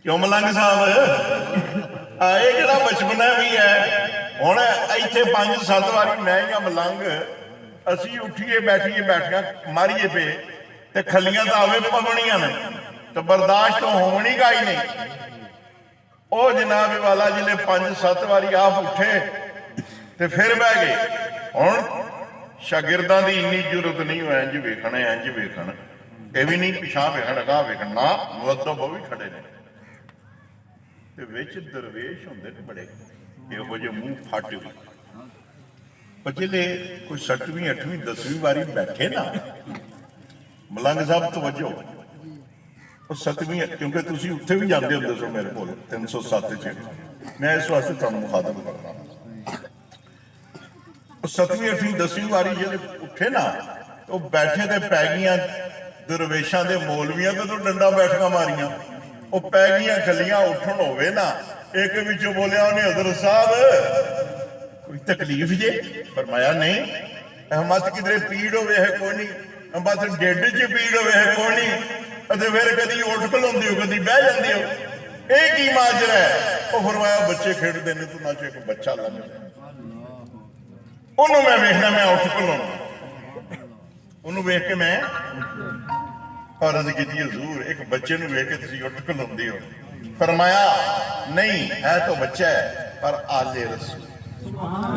ਕਿਉਂ ਮਲੰਗ ਸਾਹਿਬ, ਆਏ ਜਿਹੜਾ ਬਚਪਨਾ ਵੀ ਹੈ। ਹੁਣ ਇੱਥੇ 5-7 ਵਾਰੀ ਮੈਂ ਜਾਂ ਮਲੰਗ ਅਸੀਂ ਉੱਠੀਏ ਬੈਠੀਆਂ ਮਾਰੀਏ ਪਏ ਤੇ ਖੱਲੀਆਂ ਤਾਂ ਆਵੇ ਪਵਣੀਆਂ ਨੇ, ਤੇ ਬਰਦਾਸ਼ਤ ਹੋਣੀ ਗਾ ਹੀ ਨਹੀਂ। ਉਹ ਜਨਾਬ ਵਾਲਾ ਜਿਹਨੇ 5-7 ਵਾਰੀ ਆਪ ਉੱਠੇ ਤੇ ਫਿਰ ਬਹਿ ਗਏ। ਹੁਣ ਸ਼ਾਗਿਰਦਾਂ ਦੀ ਇੰਨੀ ਜ਼ਰੂਰਤ ਨਹੀਂ ਹੋਇਆ ਇੰਜ ਵੇਖਣਾ, ਇੰਜ ਵੇਖਣ, ਇਹ ਵੀ ਨਹੀਂ ਪਿਛਾਂ ਵੇਖਣ, ਅਗਾਂਹ ਵੇਖਣ, ਨਾ ਮੁਅੱਦਬ ਉਹ ਵੀ ਖੜੇ ਨੇ ਤੇ ਵਿੱਚ ਦਰਵੇਸ਼ ਹੁੰਦੇ ਨੇ ਬੜੇ ਇਹੋ ਜਿਹੇ ਮੂੰਹ ਫੱਟ ਵੀ। ਪਰ ਜਿਹੜੇ ਕੋਈ 7ਵੀਂ 8ਵੀਂ 10ਵੀਂ ਵਾਰੀ ਬੈਠੇ ਨਾ, ਮਲੰਗ ਸਾਹਿਬ ਤਵੱਜੋ, ਉਹ 7ਵੀਂ, ਕਿਉਂਕਿ ਤੁਸੀਂ ਉੱਥੇ ਵੀ ਜਾਂਦੇ ਹੁੰਦੇ ਸੋ ਮੇਰੇ ਕੋਲ 307 ਚ, ਮੈਂ ਇਸ ਵਾਸਤੇ ਤੁਹਾਨੂੰ ਮੁਖਾਤਬ ਕਰਦਾ। 7ਵੀਂ 8ਵੀਂ 10ਵੀਂ ਵਾਰੀ ਜਿਹੜੇ ਉੱਠੇ ਨਾ, ਉਹ ਬੈਠੇ ਤੇ ਪੈ ਗਈਆਂ ਦਰਵੇਸ਼ਾਂ ਦੇ ਮੌਲਵੀਆਂ ਤੋਂ ਡੰਡਾ ਬੈਠਕਾਂ ਮਾਰੀਆਂ, ਉਹ ਪੈ ਗਈਆਂ ਖੱਲੀਆਂ। ਉੱਠਣ ਹੋਵੇ ਨਾ, ਇੱਕ ਵਿੱਚੋਂ ਬੋਲਿਆ ਉਹਨੇ, ਹਜ਼ਰਤ ਸਾਹਿਬ ਕੋਈ ਤਕਲੀਫ ਜੇ? ਫਰਮਾਇਆ ਨਹੀਂ, ਅਹਿਮਦ ਕਿਧਰੇ ਪੀੜ ਹੋਵੇ ਹੈ ਕੋਈ ਨਹੀਂ, ਬਸ ਢਿੱਡ 'ਚ ਪੀੜ ਹੋਵੇ ਹੈ ਕੋਈ ਨਹੀਂ, ਅਤੇ ਫਿਰ ਕਦੀ ਉੱਠ ਖਲੋਂਦੇ ਹੋ, ਕਦੀ ਬਹਿ ਜਾਂਦੇ ਹੋ, ਇਹ ਕੀ ਮਾਜਰਾ ਹੈ? ਉਹ ਫਰਮਾਇਆ ਬੱਚੇ ਖੇਡਦੇ ਨੇ, ਤੂੰ ਨਾ ਚ ਇੱਕ ਬੱਚਾ ਲੰਘਦਾ, ਉਹਨੂੰ ਮੈਂ ਵੇਖਣਾ, ਮੈਂ ਉੱਠ ਖਲੋਣਾ, ਉਹਨੂੰ ਵੇਖ ਕੇ ਮੈਂ ਅਰਜ਼ ਕੀਤੀ, ਹਜ਼ੂਰ ਇੱਕ ਬੱਚੇ ਨੂੰ ਵੇਖ ਕੇ ਤੁਸੀਂ ਉੱਠ ਖਲੋਂਦੇ ਹੋ? ਫਰਮਾਇਆ ਨਹੀਂ, ਹੈ ਤਾਂ ਬੱਚਾ ਹੈ ਪਰ ਆਲੇ ਰਸੂਲ।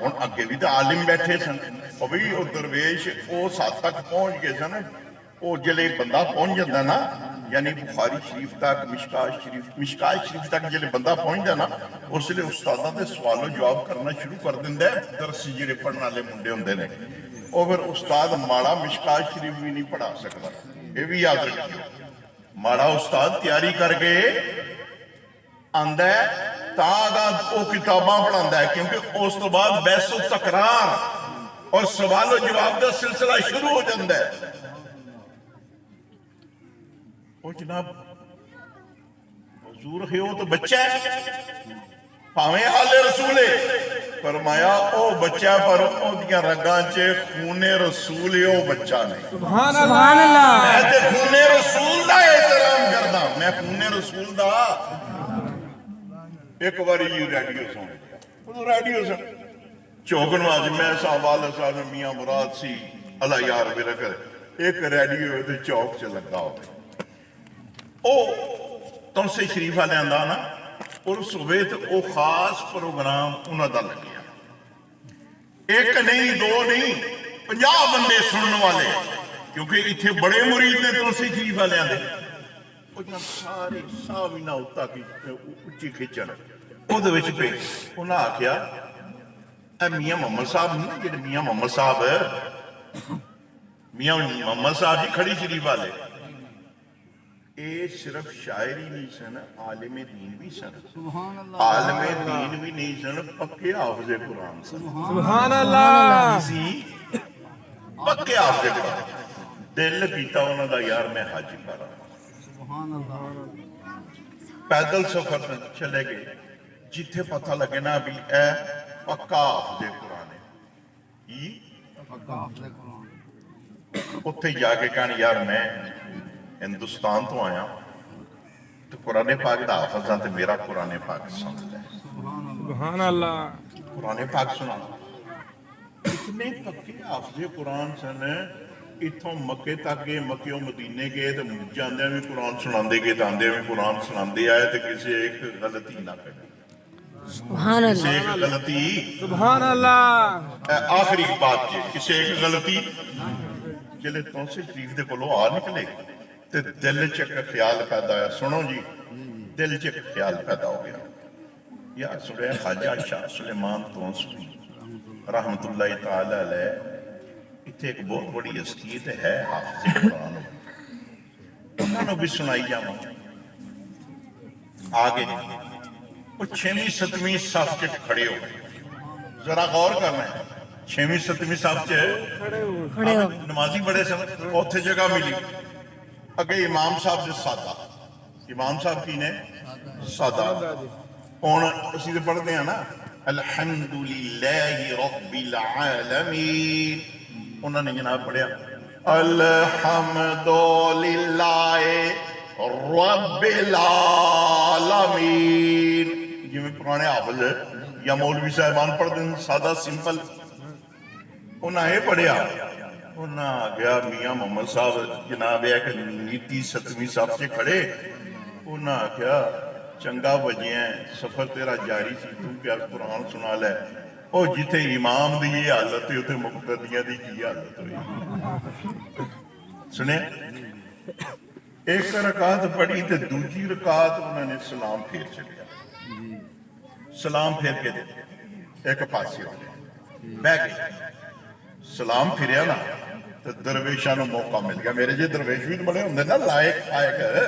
ਹੁਣ ਅੱਗੇ ਵੀ ਤਾਂ ਆਲਿਮ ਬੈਠੇ ਸਨ, ਉਹ ਵੀ ਉਹ ਦਰਵੇਸ਼ ਉਸ ਹੱਦ ਤੱਕ ਪਹੁੰਚ ਗਏ ਸਨ وہ جلے بندہ پہنچ جاتا نا یعنی بخاری شریف تک مشکات شریف تک جلے بندہ پہنچ جانا اس لیے استاداں دے سوال و جواب کرنا شروع کر دیندا ہے درس جڑے پڑھن والے منڈے ہوندے نے اور پھر استاد ماڑا مشکات شریف بھی نہیں پڑھا سکتا یہ بھی یاد رکھیو ماڑا استاد تیاری کر کے آندا ہے تاں وہ کتاباں پڑھاندا ہے کیونکہ اس تو بعد بحث و تکرار اور سوال و جواب کا سلسلہ شروع ہو جاتا ہے وہ جناب حضور ہے وہ تو بچہ ہے پاویں آل رسول ہے فرمایا او بچہ پر او دیاں رگاں چے خون رسول ہے او بچہ نہیں سبحان سبحان اللہ اللہ میں تے خون رسول دا احترام کردا میں خون رسول دا ایک باری یہ ریڈیو سن ریڈیو سن چوکن واج میں صاحب والد صاحب میاں مراد سی اللہ یار میرا کر ایک ریڈیو تے چوک چ لگا ہو او تم سے شریف والے آندا نا اور صبح تے او خاص پروگرام انہاں دا لگیا ایک نہیں دو نہیں 50 بندے سننے والے کیونکہ اتنے بڑے مرید نے تم سے شریف والے آندے وہ جب سارے ساوینا اتا کی اچھی کھچن او دے وچ پہ انہاں آکھیا اے میاں محمد صاحب نہیں جڑے میاں محمد صاحب میاں محمد صاحب جی کھڑی شریف والے اے صرف شاعری نہیں سن عالم دین بھی سن عالم دین بھی نہیں سن پکے حافظ قرآن سن سبحان اللہ پکے حافظ قرآن دل کیتا انہوں دا یار میں حج کرا پیدل سفر چلے گئے جتھے پتہ لگے نا بھی اے پکا حافظ قرآن ہے اتھے جا کے کہنے یار میں ہندوستان تو آیا تو قرآن پاک دا حافظ تے میرا قرآن پاک سمجھ لے سبحان اللہ قرآن پاک سنا اتنے پکے حافظ قرآن سن اتھوں مکے تک گئے مکے و مدینے گئے تو جاندے بھی قرآن سناندے گئے تاندے بھی قرآن سناندے آئے تو کسی ایک غلطی نہ کرے سبحان کسی اللہ ایک غلطی سبحان اللہ آخری بات جی کسی ایک غلطی جلے تو سے شریف دے کولو آ نکلے تے دل چک خیال پیدا ہے سنو جی دل چک خیال پیدا ہو گیا یا سنیں خواجہ شاہ سلیمان تونسوی رحمت اللہ تعالی علیہ اتنے ایک بہت بڑی ہستی ہے حافظ قرآن انہوں نے بھی سنائی جاؤں آگے وہ 6ویں 7ویں صف کے کھڑے ہو ذرا غور کرنا ہے 6ویں 7ویں صف کے کھڑے ہو نمازی بڑے سن اوتھے جگہ ملی اگے امام صاحب سے سادہ امام صاحب کی نے سادہ ہن اسی تے پڑھتے ہیں نا الحمدللہ رب العالمین انہوں نے جناب پڑھیا الحمدللہ رب العالمین جی میں پرانے حافظ یا مولوی صاحبان پڑھتے ہیں سادہ سمپل انہوں نے پڑھیا انہوں آ گیا میاں محمد صاحب جناب ہے کہ نیتی 7ویں صف سے کھڑے انہوں آ گیا چنگا بجے ہیں سفر تیرا جاری سی تو کیا قرآن سنا لے او جتے امام دی یہ حالت ہے اتے مقتدیاں دی کی حالت ہوئی سنیں ایک رکعت پڑھی تے دوسری رکعت انہوں نے سلام پھیر چلیا سلام پھیر کے دے ایک پاسی ہو گئے بہ گئے سلام پھریا نا تو درویشانو موقع مل گیا میرے جی درویش بھی بڑے ہوندے نا لائق فائق ہے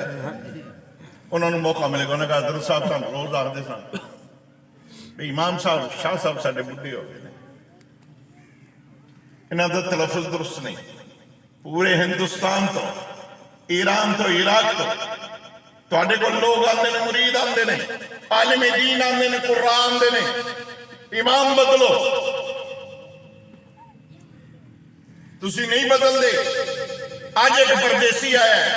انہوں نے موقع ملے گا انہوں نے کہا حضرت صاحب سن روز آخ دے سن امام صاحب شاہ صاحب ساڈے بڈھے ہو گئے انہوں دا تلفظ درست نہیں پورے ہندوستان تو ایران تو عراق تو تواڈے کول لوگ آندے نے مرید آندے نے عالم دین آندے نے قرآن آندے نے امام بدلو تسی نہیں بدل دے آج ایک پردیسی آیا ہے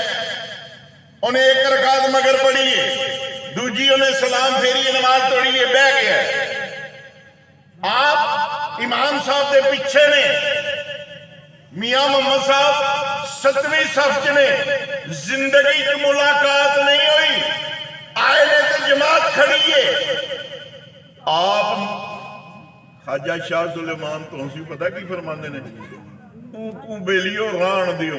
انہیں ایک رکعت مگر پڑھی ہے دوجی انہیں سلام پھیری نماز توڑی ہے بہ گیا آپ امام صاحب دے پیچھے نے میاں محمد صاحب 7ویں صف نے زندگی کی ملاقات نہیں ہوئی آئے نے تو جماعت کھڑی ہے آپ خواجہ شاہ سلیمان تونسی پتہ کی فرماندے نے کو بیلیو ران دیو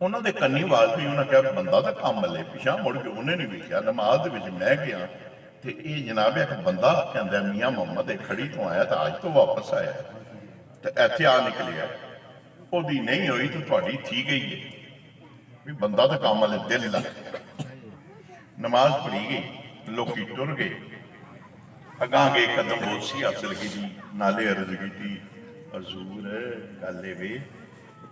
ਉਹਨਾਂ ਦੇ ਕੰਨੀ ਆਵਾਜ਼ ਵੀ ਉਹਨਾਂ ਕਿਹਾ ਬੰਦਾ ਤਾਂ ਕੰਮ ਲੈ ਪਿਛਾ ਮੁੜ ਕੇ ਉਹਨੇ ਨਹੀਂ ਵੇਖਿਆ ਨਮਾਜ਼ ਦੇ ਵਿੱਚ ਮੈਂ ਗਿਆ ਤੇ ਇਹ ਜਨਾਬ ਇੱਕ ਬੰਦਾ ਕਹਿੰਦਾ ਮੀਆਂ ਮੁਹੰਮਦ ਇਹ ਖੜੀ ਤੋਂ ਆਇਆ ਤਾਂ ਅੱਜ ਤੋਂ ਵਾਪਸ ਆਇਆ ਤੇ ਇੱਥੇ ਆ ਨਿਕਲਿਆ ਉਹਦੀ ਨਹੀਂ ਹੋਈ ਤਾਂ ਤੁਹਾਡੀ ਥੀ ਗਈ ਹੈ ਵੀ ਬੰਦਾ ਤਾਂ ਕੰਮ ਲੈ ਦਿਲ ਲਾ ਨਮਾਜ਼ ਪੜ੍ਹੀ ਗਈ ਲੋਕੀ ਟੁਰ ਗਏ ਅਗਾਂ ਗਏ ਕਦਮ ਹੋਸੀ ਹਾਸਲ ਕੀਤੀ ਨਾਲੇ ਅਰਜ਼ ਕੀਤੀ ਹਜ਼ੂਰ ਗੱਲ ਇਹ ਵੇ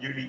ਜਿਹੜੀ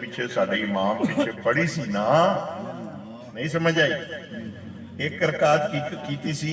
ਪਿੱਛੇ ਸਾਡੇ ਇਮਾਮ ਪਿੱਛੇ ਪੜੀ ਸੀ ਨਾ ਨਹੀਂ ਸਮਝ ਆਈ ਇੱਕ ਰਕਾਤ ਕੀ ਕੀਤੀ ਸੀ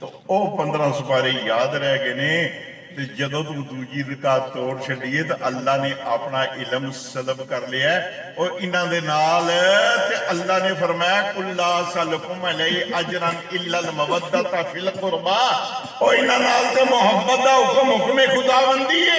ਤਾਂ ਉਹ 15 ਸਪਾਰੇ ਯਾਦ ਰਹਿ ਗਏ ਨੇ ਤੇ ਜਦੋਂ ਤੂੰ ਦੂਜੀ ਰਕਾਤ ਤੋੜ ਛੱਡੀਏ ਤਾਂ ਅੱਲਾ ਨੇ ਆਪਣਾ ਇਲਮ ਸਲਬ ਕਰ ਲਿਆ ਉਹ ਇਹਨਾਂ ਦੇ ਨਾਲ ਤੇ ਅੱਲਾ ਨੇ ਫਰਮਾਇਆ ਕੁੱਲਾ ਸਲਕੁਮ ਅਲੈ ਅਜਰਨ ਇਲਾ ਅਲ ਮਵਦਤ ਫਿਲ ਕੁਰਬਾ ਉਹ ਇਹਨਾਂ ਨਾਲ ਤੇ ਮੁਹੱਬਤ ਦਾ ਹੁਕਮ ਖੁਦਾਵੰਦੀ ਹੈ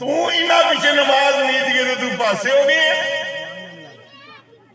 ਤੂੰ ਇਹਨਾਂ ਪਿੱਛੇ ਨਮਾਜ਼ ਨਹੀਂ ਦੀ ਤੇ ਤੂੰ ਪਾਸੇ ਹੋ ਗਏ